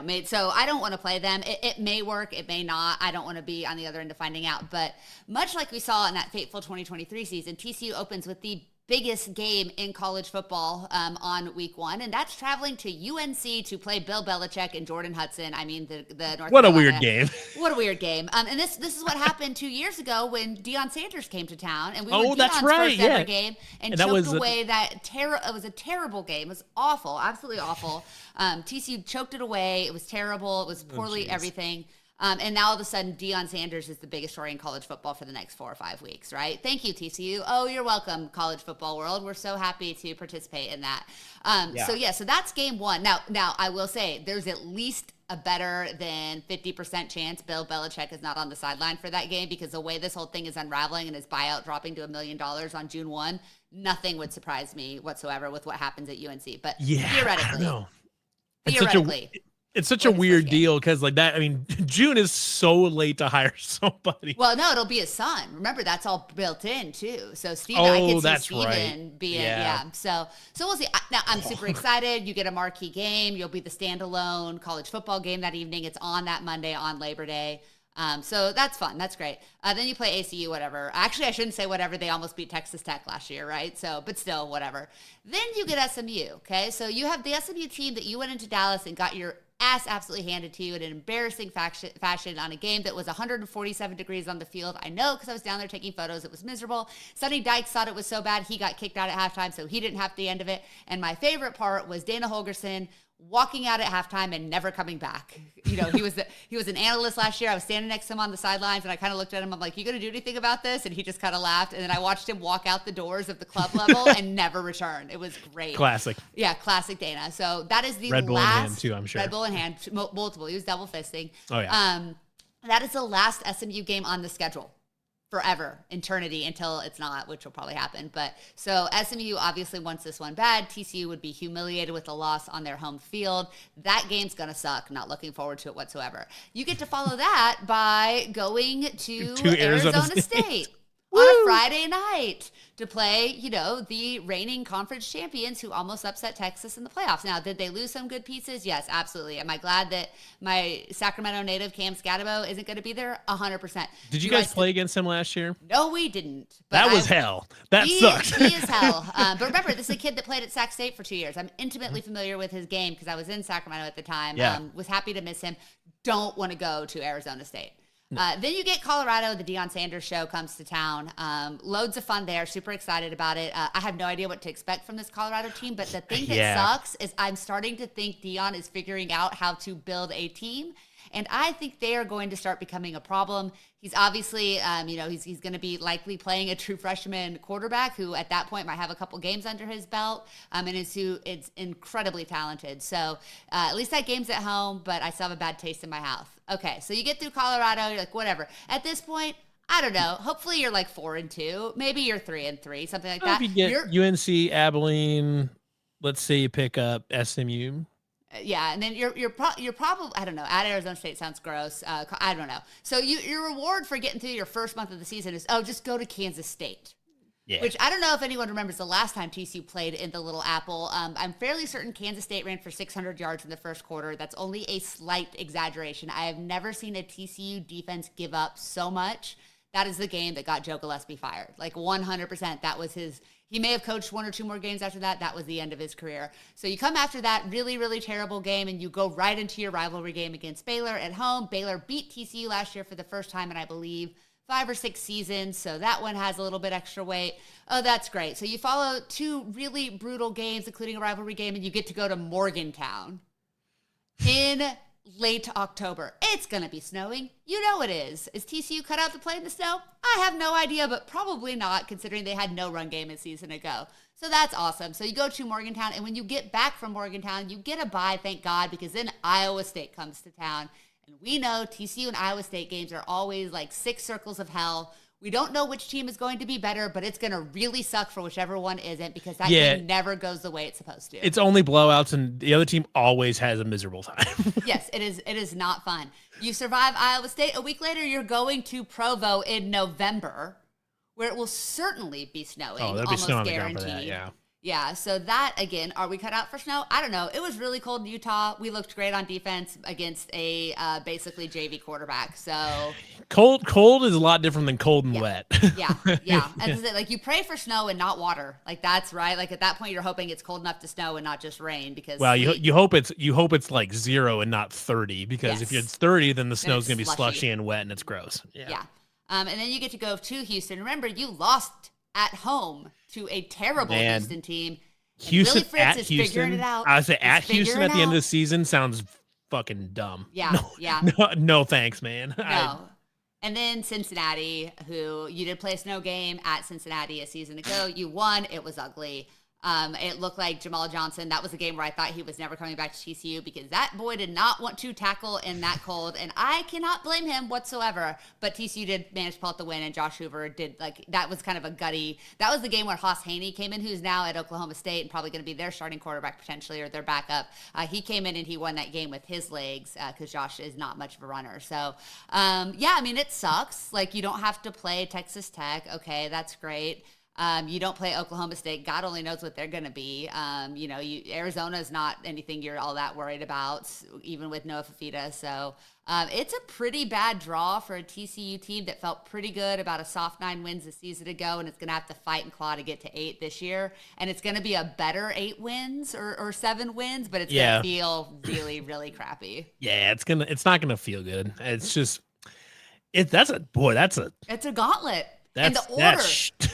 made. So I don't want to play them. It may work. It may not. I don't want to be on the other end of finding out. But much like we saw in that fateful 2023 season, TCU opens with the biggest game in college football on week 1, and that's traveling to UNC to play Bill Belichick and Jordan Hudson. I mean, the North What Carolina. a weird game. What a weird game. And this is what happened 2 years ago when Deion Sanders came to town, and we were Deion's first ever game, and choked away that it was a terrible game. It was awful, absolutely awful. TCU choked it away. It was terrible. It was poorly everything. And now all of a sudden, Deion Sanders is the biggest story in college football for the next 4 or 5 weeks, right? Thank you, TCU. Oh, you're welcome, college football world. We're so happy to participate in that. So that's game 1. Now I will say there's at least a better than 50% chance Bill Belichick is not on the sideline for that game because the way this whole thing is unraveling and his buyout dropping to $1 million on June 1, nothing would surprise me whatsoever with what happens at UNC. But theoretically. It's such a weird deal because like that. I mean, June is so late to hire somebody. Well, no, it'll be his son. Remember, that's all built in too. So Steven, I can see Steven being So we'll see. Now I'm super excited. You get a marquee game. You'll be the standalone college football game that evening. It's on that Monday on Labor Day. So that's fun. That's great. Then you play ACU, whatever. Actually, I shouldn't say whatever. They almost beat Texas Tech last year, right? So, but still, whatever. Then you get SMU. Okay, so you have the SMU team that you went into Dallas and got your ass absolutely handed to you in an embarrassing fashion on a game that was 147 degrees on the field. I know because I was down there taking photos. It was miserable. Sonny Dykes thought it was so bad he got kicked out at halftime, so he didn't have the end of it. And my favorite part was Dana Holgorsen walking out at halftime and never coming back. He was an analyst last year. I was standing next to him on the sidelines and I kind of looked at him. I'm like, you going to do anything about this? And he just kind of laughed. And then I watched him walk out the doors of the club level and never return. It was great. Classic. Yeah, classic Dana. So that is the Red Bull last in hand too, I'm sure. Red Bull in hand, multiple. He was double fisting. Oh yeah. That is the last SMU game on the schedule. Forever, eternity, until it's not, which will probably happen. But so SMU obviously wants this one bad. TCU would be humiliated with a loss on their home field. That game's going to suck. Not looking forward to it whatsoever. You get to follow that by going to Arizona State. On a Friday night to play, the reigning conference champions who almost upset Texas in the playoffs. Now, did they lose some good pieces? Yes, absolutely. Am I glad that my Sacramento native Cam Scatabo isn't going to be there? 100%. Did you guys play against him last year? No, we didn't. That was hell. That sucked. He is hell. But remember, this is a kid that played at Sac State for 2 years. I'm intimately familiar with his game because I was in Sacramento at the time. Yeah. Was happy to miss him. Don't want to go to Arizona State. Then you get Colorado. The Deion Sanders show comes to town. Loads of fun there. Super excited about it. I have no idea what to expect from this Colorado team, but the thing that sucks is I'm starting to think Deion is figuring out how to build a team. And I think they are going to start becoming a problem. He's obviously, he's going to be likely playing a true freshman quarterback who at that point might have a couple games under his belt and is incredibly talented. So at least that game's at home, but I still have a bad taste in my mouth. Okay, so you get through Colorado, you're like, whatever. At this point, I don't know. Hopefully you're like 4-2. Maybe you're 3-3, something like that. If you get UNC, Abilene, let's say you pick up SMU. Yeah, and then you're probably, I don't know, at Arizona State sounds gross. I don't know. So your reward for getting through your first month of the season is, just go to Kansas State. Yeah. Which I don't know if anyone remembers the last time TCU played in the Little Apple. I'm fairly certain Kansas State ran for 600 yards in the first quarter. That's only a slight exaggeration. I have never seen a TCU defense give up so much. That is the game that got Joe Gillespie fired. Like 100%. That was his. He may have coached 1 or 2 more games after that. That was the end of his career. So you come after that really, really terrible game, and you go right into your rivalry game against Baylor at home. Baylor beat TCU last year for the first time in, I believe, 5 or 6 seasons. So that one has a little bit extra weight. Oh, that's great. So you follow 2 really brutal games, including a rivalry game, and you get to go to Morgantown in late October. It's going to be snowing. You know it is. Is TCU cut out to play in the snow? I have no idea, but probably not, considering they had no run game a season ago. So that's awesome. So you go to Morgantown, and when you get back from Morgantown, you get a bye, thank God, because then Iowa State comes to town. And we know TCU and Iowa State games are always like 6 circles of hell. We don't know which team is going to be better, but it's going to really suck for whichever one isn't, because that game never goes the way it's supposed to. It's only blowouts, and the other team always has a miserable time. Yes, it is. It is not fun. You survive Iowa State. A week later, you're going to Provo in November, where it will certainly be snowing. Oh, there'll be snow on the ground for that, yeah. Yeah, so that, again, are we cut out for snow? I don't know. It was really cold in Utah. We looked great on defense against a basically JV quarterback. So cold is a lot different than cold and wet. Yeah. As I said, like, you pray for snow and not water. Like, that's right. Like, at that point, you're hoping it's cold enough to snow and not just rain. Because you hope it's like 0 and not 30, because if it's 30, then the snow's gonna be slushy and wet and it's gross. Yeah. And then you get to go to Houston. Remember, you lost at home to a terrible Houston team. Houston Willie Fritz at is Houston. figuring it out. I would say at Houston at the end of the season sounds fucking dumb. No, thanks, man. No. And then Cincinnati, who you did play a snow game at Cincinnati a season ago. You won. It was ugly. It looked like Jamal Johnson. That was a game where I thought he was never coming back to TCU, because that boy did not want to tackle in that cold, and I cannot blame him whatsoever. But TCU did manage to pull out the win, and Josh Hoover did, like, that was kind of a gutty. That was the game where Haas Haney came in, who's now at Oklahoma State and probably going to be their starting quarterback potentially, or their backup. He came in and he won that game with his legs, because Josh is not much of a runner. So, I mean, it sucks. Like, you don't have to play Texas Tech. Okay, that's great. You don't play Oklahoma State. God only knows what they're going to be. Arizona is not anything you're all that worried about, even with Noah Fafita. So it's a pretty bad draw for a TCU team that felt pretty good about a soft 9 wins a season ago, and it's going to have to fight and claw to get to 8 this year. And it's going to be a better 8 wins or 7 wins, but it's going to feel really, really crappy. Yeah, it's not going to feel good. It's just it's a gauntlet. That's, and the order,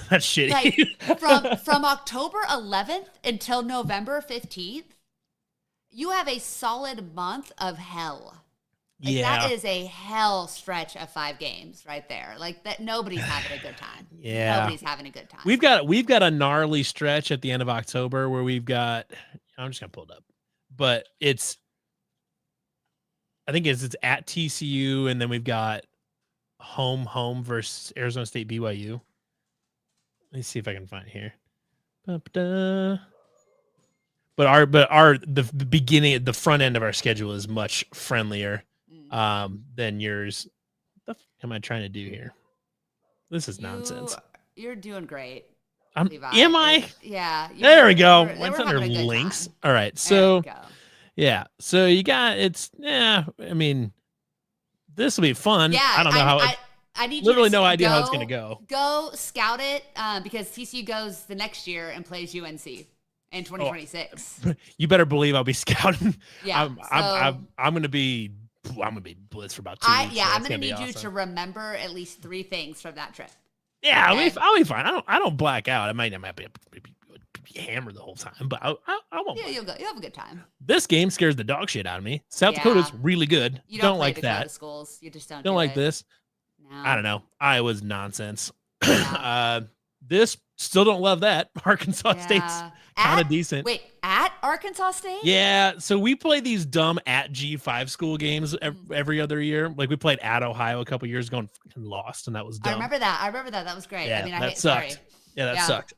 that's shitty. Like, from October 11th until November 15th, you have a solid month of hell. Like, that is a hell stretch of 5 games right there. Like, that, nobody's having a good time. Nobody's having a good time. We've got a gnarly stretch at the end of October where we've got, I'm just gonna pull it up, but it's at TCU, and then we've got home versus Arizona State BYU. Let me see if I can find it here. But the beginning, the front end of our schedule is much friendlier than yours. What the am I trying to do here? This is nonsense. You're doing great. Am I? Yeah. There we go. What's under links? Time. All right. So yeah. So you got I mean, this will be fun. Yeah, I don't know how. I need literally no idea how it's going to go. Go scout it because TCU goes the next year and plays UNC in 2026. Oh, you better believe I'll be scouting. Yeah, I'm going to be blitz for about 2 weeks. I'm going to need you to remember at least 3 things from that trip. Yeah, okay? I'll be fine. I don't black out. I might be hammered the whole time, but I won't. Yeah, you'll have a good time. This game scares the dog shit out of me. South Dakota's really good. You don't like that. Schools. You just don't like this. No. I don't know. Iowa's nonsense. Yeah. This still don't love that. Arkansas State's kind of decent. Wait, at Arkansas State? Yeah. So we play these dumb at G5 school games every other year. Like we played at Ohio a couple years ago and lost, and that was dumb. I remember that. That was great. Yeah, I mean, that sucked. Yeah, that sucked.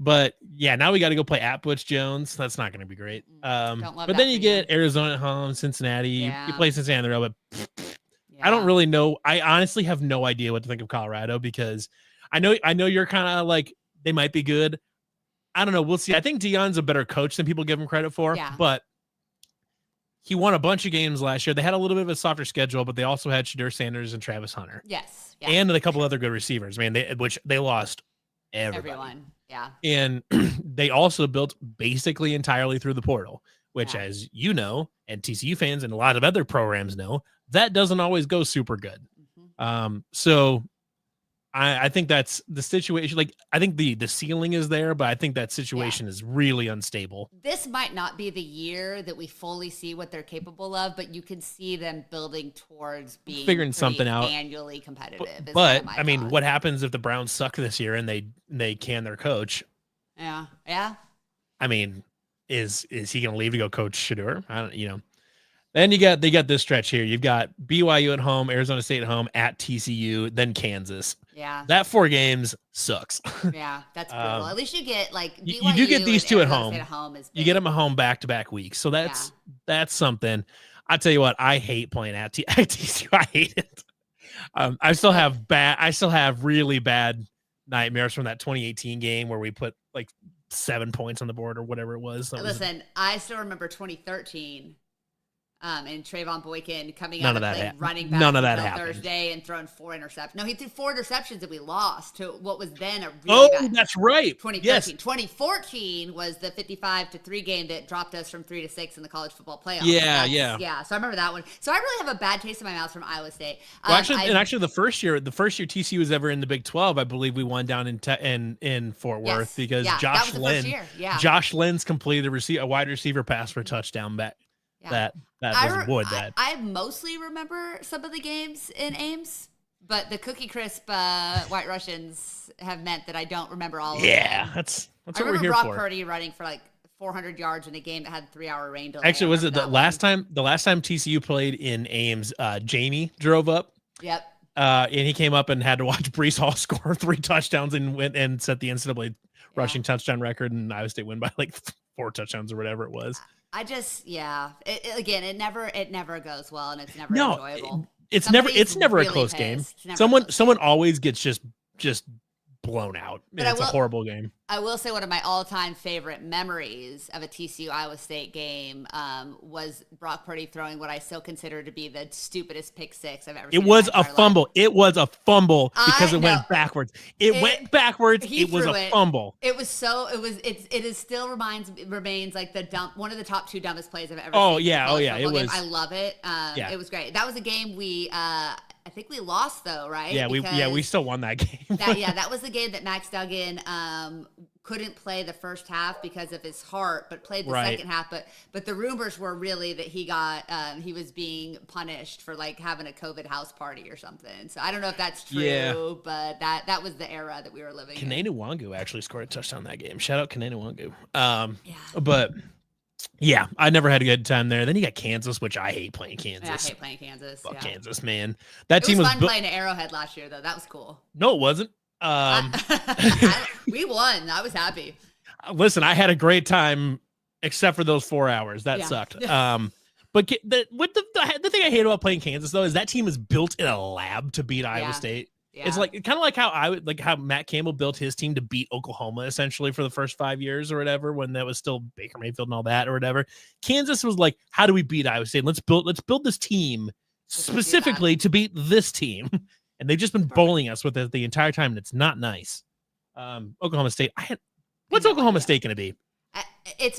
But yeah, now we got to go play at Butch Jones. That's not going to be great. Don't love But that then you for get Arizona at home, Cincinnati. Yeah. You play Cincinnati on the road, but Yeah. I don't really know. I honestly have no idea what to think of Colorado because I know you're kind of like they might be good. I don't know. We'll see. I think Deion's a better coach than people give him credit for. Yeah. But he won a bunch of games last year. They had a little bit of a softer schedule, but they also had Shadur Sanders and Travis Hunter. Yes. Yeah. And a couple other good receivers. Man, which they lost everyone. Yeah. And they also built basically entirely through the portal, which, Yeah. as you know, and TCU fans and a lot of other programs know, that doesn't always go super good. So I think that's the situation. Like, I think the ceiling is there, but I think that situation is really unstable. This might not be the year that we fully see what they're capable of, but you can see them building towards being figuring something out, annually competitive. But I mean, what happens if the Browns suck this year and they can their coach? Yeah. Yeah. I mean, is he going to leave to go coach Shadur? I don't, Then they got this stretch here. You've got BYU at home, Arizona State at home, at TCU, then Kansas. Yeah. That 4 games sucks. Yeah, that's brutal. At least you get like BYU you do get these two at home. You get them at home back-to-back weeks. So that's something. I tell you what, I hate playing at TCU. I hate it. I still have really bad nightmares from that 2018 game where we put like 7 points on the board or whatever it was. Listen, I still remember 2013. And Trayvon Boykin coming out of playing running back none of that happened. Thursday and throwing 4 interceptions. No, he threw 4 interceptions and we lost to what was then a really bad. That's right. 2013. Yes. 2014 was the 55-3 game that dropped us from 3-6 in the college football playoffs. Yeah. So I remember that one. So I really have a bad taste in my mouth from Iowa State. Well, actually, the first year TCU was ever in the Big 12, I believe we won down in Fort Worth because Josh Lynn's completed a wide receiver pass for a touchdown back. Yeah. That was wood. I mostly remember some of the games in Ames, but the Cookie Crisp White Russians have meant that I don't remember all of them. Yeah, that's what we're here Brock for. Purdy running for like 400 yards in a game that had a 3-hour rain delay. Actually, was it the last time TCU played in Ames? Jamie drove up. Yep. And he came up and had to watch Breece Hall score 3 touchdowns and went and set the NCAA rushing touchdown record, and Iowa State win by like 4 touchdowns or whatever it was. I just, it never goes well, and it's never enjoyable. It's never really a close game. Someone always gets just blown out. It's a horrible game. I will say one of my all-time favorite memories of a TCU Iowa State game was Brock Purdy throwing what I still consider to be the stupidest pick six I've ever seen. It was a fumble. It was a fumble because it went backwards. It went backwards. It was a fumble. It still remains like one of the top 2 dumbest plays I've ever seen. Oh yeah. It was. I love it. It was great. That was a game I think we lost though, right? Yeah, we still won that game. That was the game that Max Duggan couldn't play the first half because of his heart, but played the second half. But the rumors were really that he was being punished for like having a COVID house party or something. So I don't know if that's true, but that was the era that we were living in. Kanene Wangu actually scored a touchdown that game. Shout out Kanene Wangu. But yeah, I never had a good time there. Then you got Kansas, which I hate playing Kansas. Yeah, I hate playing Kansas. Fuck Kansas, man. That team was fun playing at Arrowhead last year, though. That was cool. No, it wasn't. We won. I was happy. Listen, I had a great time, except for those 4 hours. That sucked. But the thing I hate about playing Kansas though is that team is built in a lab to beat Iowa State. Yeah. It's like kind of like how Matt Campbell built his team to beat Oklahoma essentially for the first 5 years or whatever, when that was still Baker Mayfield and all that or whatever. Kansas was like, how do we beat Iowa State? Let's build this team specifically to beat this team. And they've just been bowling us with it the entire time, and it's not nice. Oklahoma State. What's Oklahoma State going to be?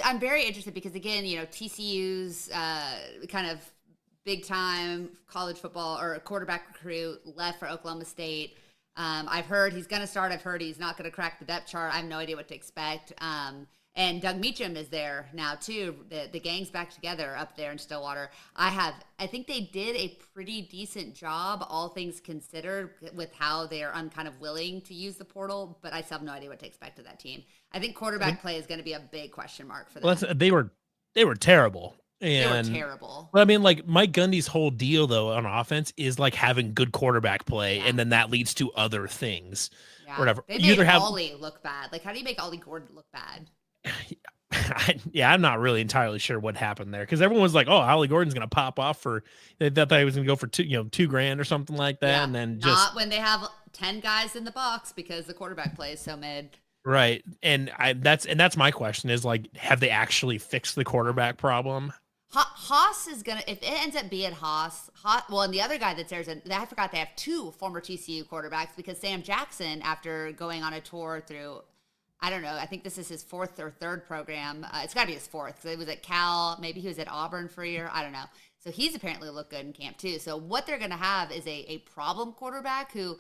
I'm very interested because again, TCU's kind of big time college football or a quarterback recruit left for Oklahoma State. I've heard he's going to start. I've heard he's not going to crack the depth chart. I have no idea what to expect. And Doug Meacham is there now too. The gang's back together up there in Stillwater. I think they did a pretty decent job, all things considered, with how they are kind of willing to use the portal. But I still have no idea what to expect of that team. I think quarterback play is going to be a big question mark for them. Well, they were terrible They were And terrible. but I mean, like Mike Gundy's whole deal though on offense is like having good quarterback play, Yeah. and then that leads to other things. Yeah. Whatever. They You made either have Ollie look bad. Like, how do you make Ollie Gordon look bad? I'm not really entirely sure what happened there because everyone was like, "Oh, Ollie Gordon's gonna pop off for." They thought he was gonna go for $2,000 or something like that, Yeah. and then Not when they have 10 guys in the box because the quarterback play is so mid. right. And that's my question is like, have they actually fixed the quarterback problem? Haas is gonna, if it ends up being Haas, well, and the other guy that's there is, I forgot they have 2 former TCU quarterbacks because Sam Jackson, after going on a tour through, I don't know, I think this is his 4th or 3rd program. It's got to be his 4th. So it was at Cal, maybe he was at Auburn for a year. I don't know. So he's apparently looked good in camp too. So what they're going to have is a problem quarterback who,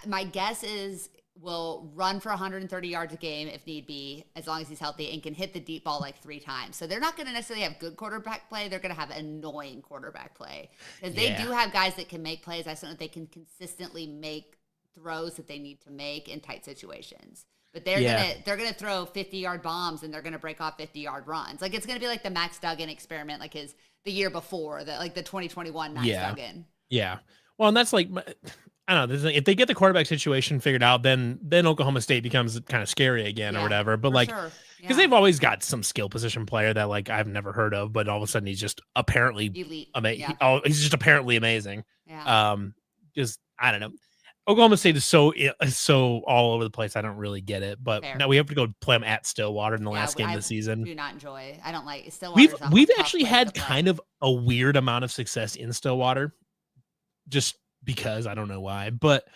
my guess is, will run for 130 yards a game if need be, as long as he's healthy, and can hit the deep ball like 3 times. So they're not going to necessarily have good quarterback play. They're going to have annoying quarterback play because they do have guys that can make plays. I just don't know if they can consistently make throws that they need to make in tight situations. But they're gonna throw 50-yard bombs and they're gonna break off 50-yard runs. Like it's gonna be like the Max Duggan experiment, like the year before, the 2021 Max Duggan. Yeah. Well, and that's like, I don't know. If they get the quarterback situation figured out, then Oklahoma State becomes kind of scary again or whatever. But like, because they've always got some skill position player that like I've never heard of, but all of a sudden he's just apparently elite. Amazing. He's just apparently amazing. Yeah. Just I don't know. Oklahoma State is so all over the place. I don't really get it, but now we have to go play them at Stillwater in the last game of the season. Do not enjoy. I don't like Stillwater. We've actually had kind of a weird amount of success in Stillwater, just because I don't know why, but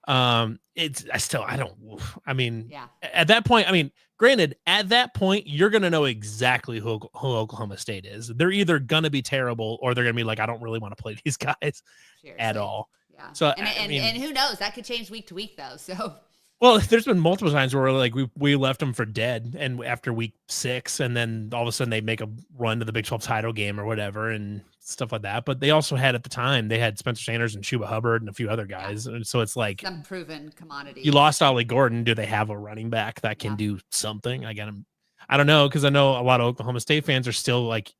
at that point, granted, at that point, you're going to know exactly who Oklahoma State is. They're either going to be terrible or they're going to be like, I don't really want to play these guys at all. Yeah. So and who knows? That could change week to week though. So well, there's been multiple times where like we left them for dead, and after week 6, and then all of a sudden they make a run to the Big 12 title game or whatever and stuff like that. But they also had at the time they had Spencer Sanders and Chuba Hubbard and a few other guys, and so it's like some proven commodity. You lost Ollie Gordon. Do they have a running back that can do something? I don't know, because I know a lot of Oklahoma State fans are still like,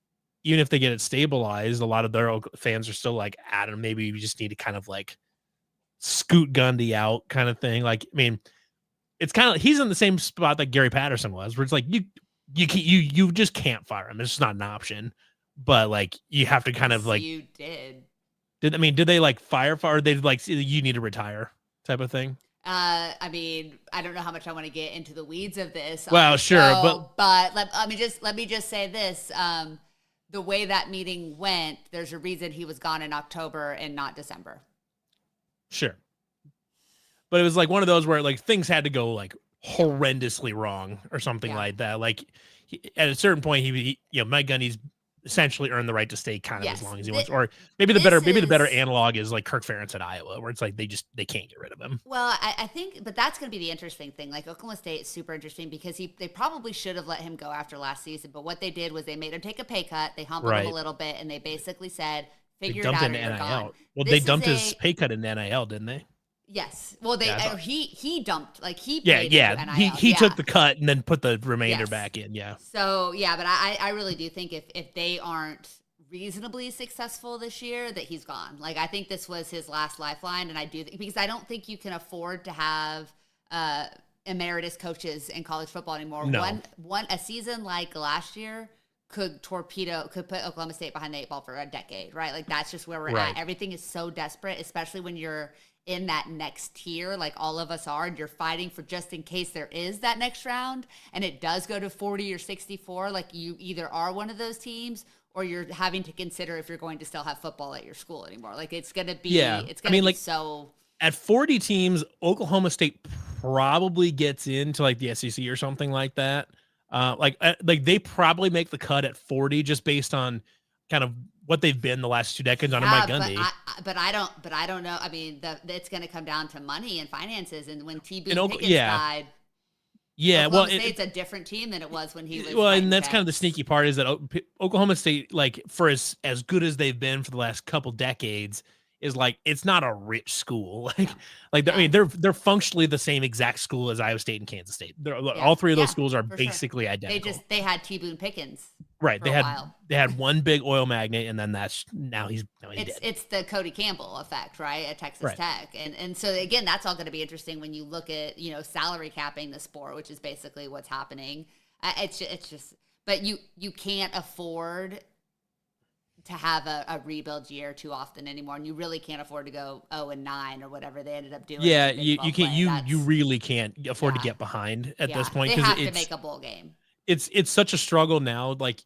even if they get it stabilized, a lot of their fans are still like, Adam, maybe we just need to kind of like scoot Gundy out kind of thing. Like, it's kind of, he's in the same spot that Gary Patterson was, where it's like, you just can't fire him. It's just not an option, but like, you have to kind of like, you did they like fire, or they like, you need to retire type of thing? I don't know how much I want to get into the weeds of this. Well, sure. But let me just say this. The way that meeting went, there's a reason he was gone in October and not December. Sure. But it was like one of those where like things had to go like horrendously wrong or something like that. Like at a certain point, he Mike Gundy's essentially earned the right to stay kind of as long as he wants. Or maybe the better analog is like Kirk Ferentz at Iowa, where it's like they can't get rid of him. Well, I think, but that's going to be the interesting thing. Like Oklahoma State is super interesting because they probably should have let him go after last season, but what they did was they made him take a pay cut. They humbled him a little bit, and they basically said, "Figure it out, or you're gone." Well, they dumped his pay cut in NIL, didn't they? Yes. Well, he dumped, like he he took the cut and then put the remainder back in. Yeah. So but I really do think if they aren't reasonably successful this year, that he's gone. Like I think this was his last lifeline, and because I don't think you can afford to have emeritus coaches in college football anymore. No. A season like last year could put Oklahoma State behind the 8 ball for a decade, right? Like that's just where we're at. Everything is so desperate, especially when you're in that next tier, like all of us are, and you're fighting for just in case there is that next round and it does go to 40 or 64, like you either are one of those teams or you're having to consider if you're going to still have football at your school anymore. Like it's going to be, so at 40 teams, Oklahoma State probably gets into like the SEC or something like that. Like they probably make the cut at 40 just based on kind of what they've been the last 2 decades under Mike Gundy. But I don't know. It's going to come down to money and finances. And when T. Boone Pickens died, Oklahoma State's a different team than it was when he was. Well, and that's kind of the sneaky part is that Oklahoma State, like for as good as they've been for the last couple decades, is like it's not a rich school. They're functionally the same exact school as Iowa State and Kansas State. All 3 of those schools are basically identical. They had T. Boone Pickens. Right. for a while. They had one big oil magnate, and then now he's dead. It's the Cody Campbell effect, right? At Texas Right. Tech. And so again, that's all going to be interesting when you look at, salary capping the sport, which is basically what's happening. It's just, but you can't afford to have a rebuild year too often anymore, and you really can't afford to go 0-9 or whatever they ended up doing. Yeah, you can't. You really can't afford to get behind at this point, they because have to make a bowl game. It's such a struggle now. Like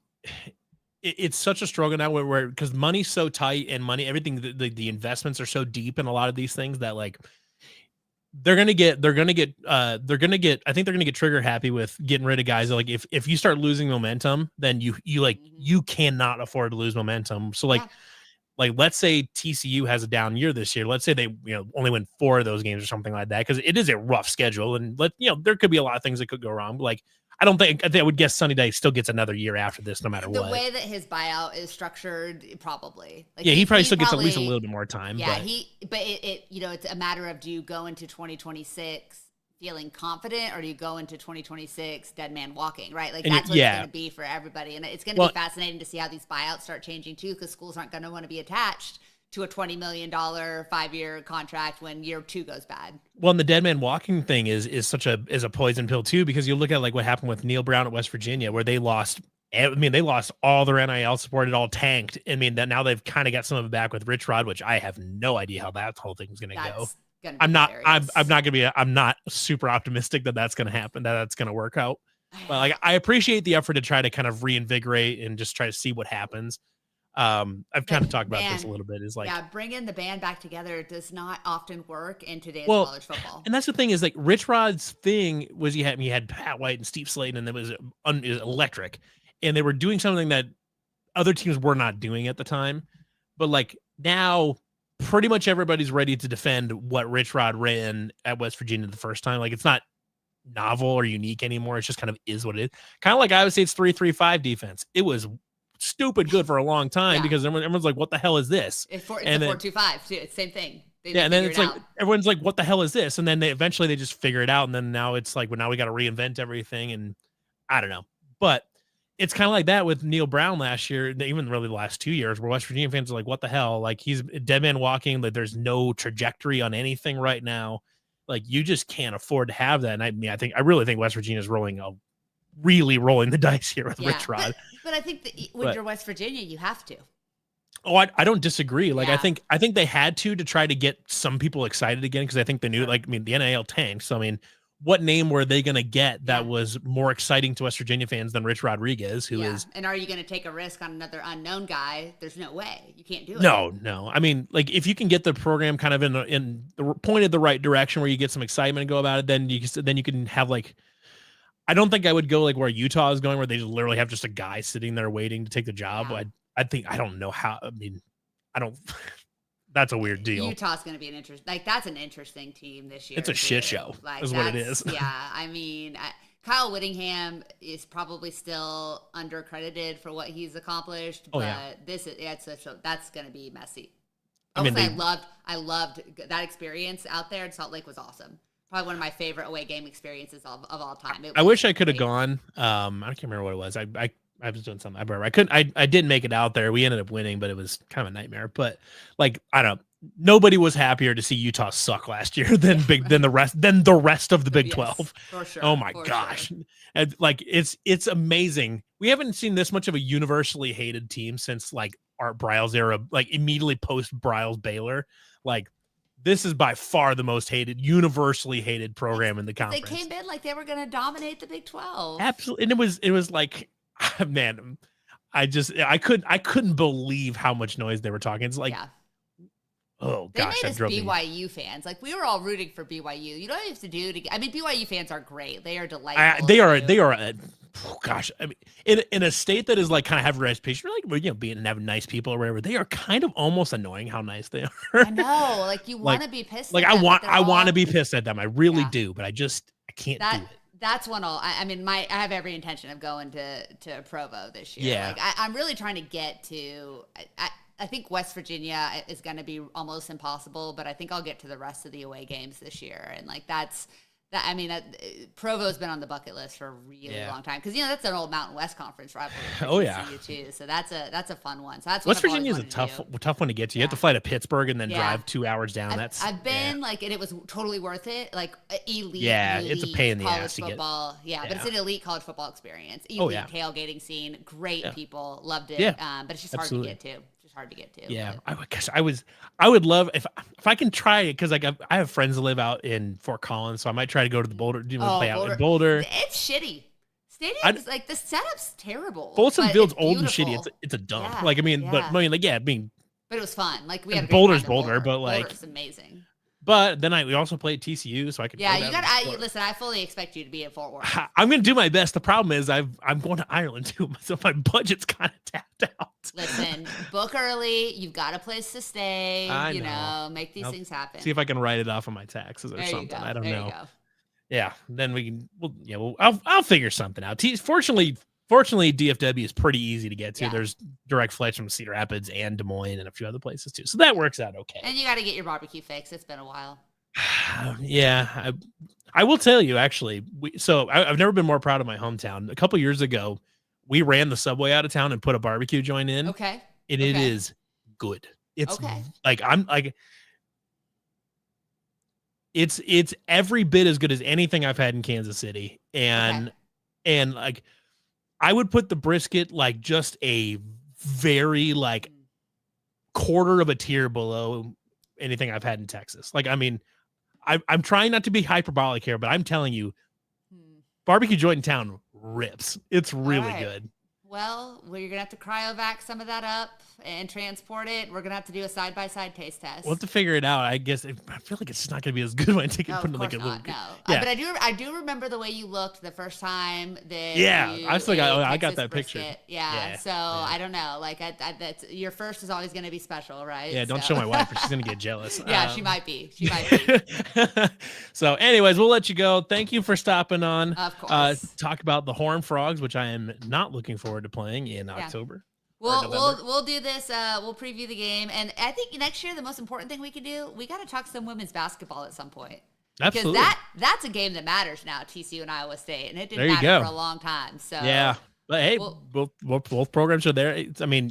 it's such a struggle now where because money's so tight and everything, the investments are so deep in a lot of these things that like they're gonna get I think they're gonna get trigger happy with getting rid of guys. Like if you start losing momentum, then you cannot afford to lose momentum. So like let's say TCU has a down year this year. Let's say they only win 4 of those games or something like that, because it is a rough schedule, and there could be a lot of things that could go wrong. But like I would guess Sunny Day still gets another year after this, no matter what. The way that his buyout is structured, probably. Like he probably still gets at least a little bit more time. Yeah, but it's a matter of, do you go into 2026 feeling confident, or do you go into 2026 dead man walking, right? Like that's what it's going to be for everybody. And it's going to be fascinating to see how these buyouts start changing too, because schools aren't going to want to be attached to a $20 million 5-year contract when year 2 goes bad. Well, and the dead man walking thing is a poison pill too, because you look at like what happened with Neil Brown at West Virginia, where they lost all their NIL support. It all tanked. I mean, that now they've kind of got some of it back with Rich Rod, which I have no idea how that whole thing's going to go. I'm not super optimistic that that's going to happen, that's going to work out. But like, I appreciate the effort to try to kind of reinvigorate and just try to see what happens. I've kind of talked about this a little bit, is like, bringing the band back together does not often work in today's college football. And that's the thing, is like Rich Rod's thing was he had Pat White and Steve Slayton, and it was electric, and they were doing something that other teams were not doing at the time. But like now, pretty much everybody's ready to defend what Rich Rod ran at West Virginia the first time. Like it's not novel or unique anymore. It's just kind of is what it is. Kind of like Iowa State's 3-3-5 defense. It was stupid good for a long time because everyone's like, what the hell is this? It's a 4-2-5 too. It's the same thing. And then it's like everyone's like, what the hell is this? And then they eventually just figure it out, and then now it's like, well, now we got to reinvent everything, and I don't know. But it's kind of like that with Neil Brown last year, even really the last 2 years, where West Virginia fans are like, what the hell? Like, he's a dead man walking, like there's no trajectory on anything right now. Like, you just can't afford to have that. And I really think West Virginia's rolling the dice here with Rich Rod. But I think that when you're West Virginia, you have to. Oh, I don't disagree. Like, I think they had to try to get some people excited again, because I think they knew, the NIL tanked. So, I mean, what name were they going to get that was more exciting to West Virginia fans than Rich Rodriguez, who is... And are you going to take a risk on another unknown guy? There's no way. You can't do it. No. I mean, like, if you can get the program kind of in the pointed the right direction where you get some excitement and go about it, then you can have, like... I don't think I would go like where Utah is going, where they just literally have just a guy sitting there waiting to take the job. Yeah. I don't know how. I mean, I don't. That's a weird deal. Utah's going to be that's an interesting team this year. It's a shit show. Is what it is. Yeah, I mean, Kyle Whittingham is probably still undercredited for what he's accomplished, but that's going to be messy. I loved that experience out there in Salt Lake. Was awesome. Probably one of my favorite away game experiences of all time. I wish I could have gone. I can't remember what it was. I was doing something. I didn't make it out there. We ended up winning, but it was kind of a nightmare. But like, I don't know. Nobody was happier to see Utah suck last year than the rest of the Big 12. For sure. Oh my gosh. Sure. And like, it's amazing. We haven't seen this much of a universally hated team since like Art Briles era, like immediately post Briles Baylor. Like, this is by far the most universally hated program in the conference. They came in like they were going to dominate the Big 12. Absolutely. And it was like, man, I couldn't believe how much noise they were talking. It's like, oh gosh, they made us BYU fans. Like, we were all rooting for BYU. You know what you have to do to. I mean, BYU fans are great. They are delightful. They are. Gosh, I mean, in a state that is like kind of have reputation, like being and having nice people or whatever, they are kind of almost annoying how nice they are. I know, like you want to be pissed. Like at them, I want to be pissed at them. I really do, but I can't do it. That's one. I mean, I have every intention of going to Provo this year. Yeah, like, I'm really trying to get to. I think West Virginia is going to be almost impossible, but I think I'll get to the rest of the away games this year, and like that's I mean, Provo's been on the bucket list for a really long time because that's an old Mountain West Conference rivalry. Oh yeah, too. So that's a fun one. So that's West Virginia is a tough one to get to. You have to fly to Pittsburgh and then drive 2 hours down. I've been and it was totally worth it. Like elite. Yeah, it's a pain in the ass to get. But it's an elite college football experience. Elite tailgating scene, great people, loved it. Yeah. But it's just hard to get to. Hard to get to. Yeah, I would love if I can try it because I have friends that live out in Fort Collins, so I might try to go to the Boulder, play out in Boulder. It's shitty. Stadium's the setup's terrible. Folsom Field's old and shitty. It's a dump. But it was fun. Like we had Boulder's Boulder, but Boulder's amazing. But then we also played TCU, so I could. Yeah, you got. Listen, I fully expect you to be at Fort Worth. I'm going to do my best. The problem is I'm going to Ireland too, so my budget's kind of tapped out. Listen, book early. You've got a place to stay. I know. Make these things happen. See if I can write it off on my taxes or something. I don't know. You go. Yeah, then we can. I'll figure something out. Fortunately, DFW is pretty easy to get to. Yeah. There's direct flights from Cedar Rapids and Des Moines and a few other places too. So that works out okay. And you got to get your barbecue fix. It's been a while. Yeah, I will tell you actually. I've never been more proud of my hometown. A couple years ago, we ran the subway out of town and put a barbecue joint in. Okay. And it is good. It's it's every bit as good as anything I've had in Kansas City. And I would put the brisket just a very quarter of a tier below anything I've had in Texas. I'm trying not to be hyperbolic here, but I'm telling you, barbecue joint in town rips. It's really good. Well, you're going to have to cryovac some of that up and transport it. We're going to have to do a side-by-side taste test. We'll have to figure it out. I guess I feel like it's not going to be as good when I take it and put it in a little. No. Yeah. But I do remember the way you looked the first time that I got that brisket. picture. Yeah. So I don't know. That's your first is always going to be special, right? Yeah, don't show my wife or she's going to get jealous. Yeah, she might be. So anyways, we'll let you go. Thank you for stopping on. Of course. Talk about the Horned Frogs, which I am not looking forward to playing in October. We'll do this. We'll preview the game, and I think next year the most important thing we can do, we got to talk some women's basketball at some point. Absolutely. Because that's a game that matters now. TCU and Iowa State, and it didn't matter for a long time. So yeah, but hey, both programs are there.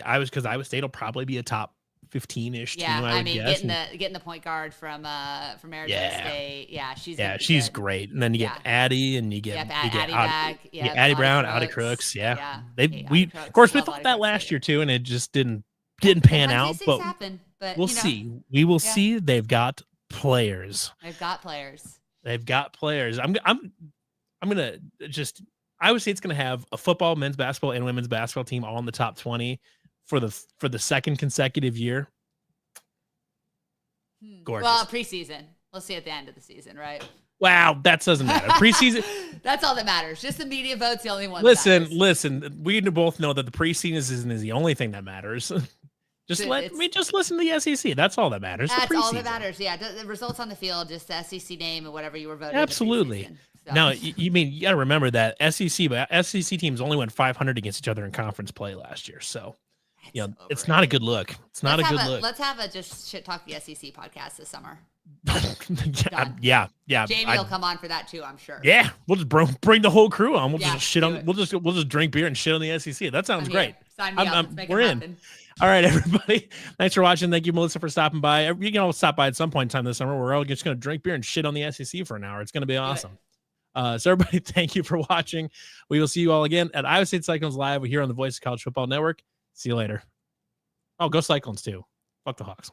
Iowa State will probably be a top 15-ish team. I would guess. Getting the point guard from Arizona State. Yeah, she's great. And then you get Addie, and you get Addie back. Addie Brown, Addie Crooks. Yeah. We thought that last year too, and it just didn't pan out. But happen, but we'll see. We will see. They've got players. I'm gonna just. Iowa State's gonna have a football, men's basketball, and women's basketball team all in the top 20. For the second consecutive year. Gorgeous. Well, preseason. We'll see at the end of the season, right? Wow, that doesn't matter. Preseason. That's all that matters. Just the media vote's the only one. Listen. We both know that the preseason is the only thing that matters. Just listen to the SEC. That's all that matters. That's all that matters. Yeah, the results on the field, just the SEC name and whatever you were voting. Absolutely. So. Now, you got to remember that SEC teams only went 500 against each other in conference play last year. So. It's not a good look. It's not a good look. Let's have a just shit talk the SEC podcast this summer. Yeah. Jamie will come on for that too, I'm sure. Yeah, we'll just bring the whole crew on. We'll just shit on. We'll just drink beer and shit on the SEC. That sounds great. Sign me up. Let's make it happen. In. All right, everybody. Thanks for watching. Thank you, Melissa, for stopping by. You can all stop by at some point in time this summer. We're all just going to drink beer and shit on the SEC for an hour. It's going to be awesome. So everybody, thank you for watching. We will see you all again at Iowa State Cyclones Live here on the Voice of College Football Network. See you later. Oh, go Cyclones too. Fuck the Hawks.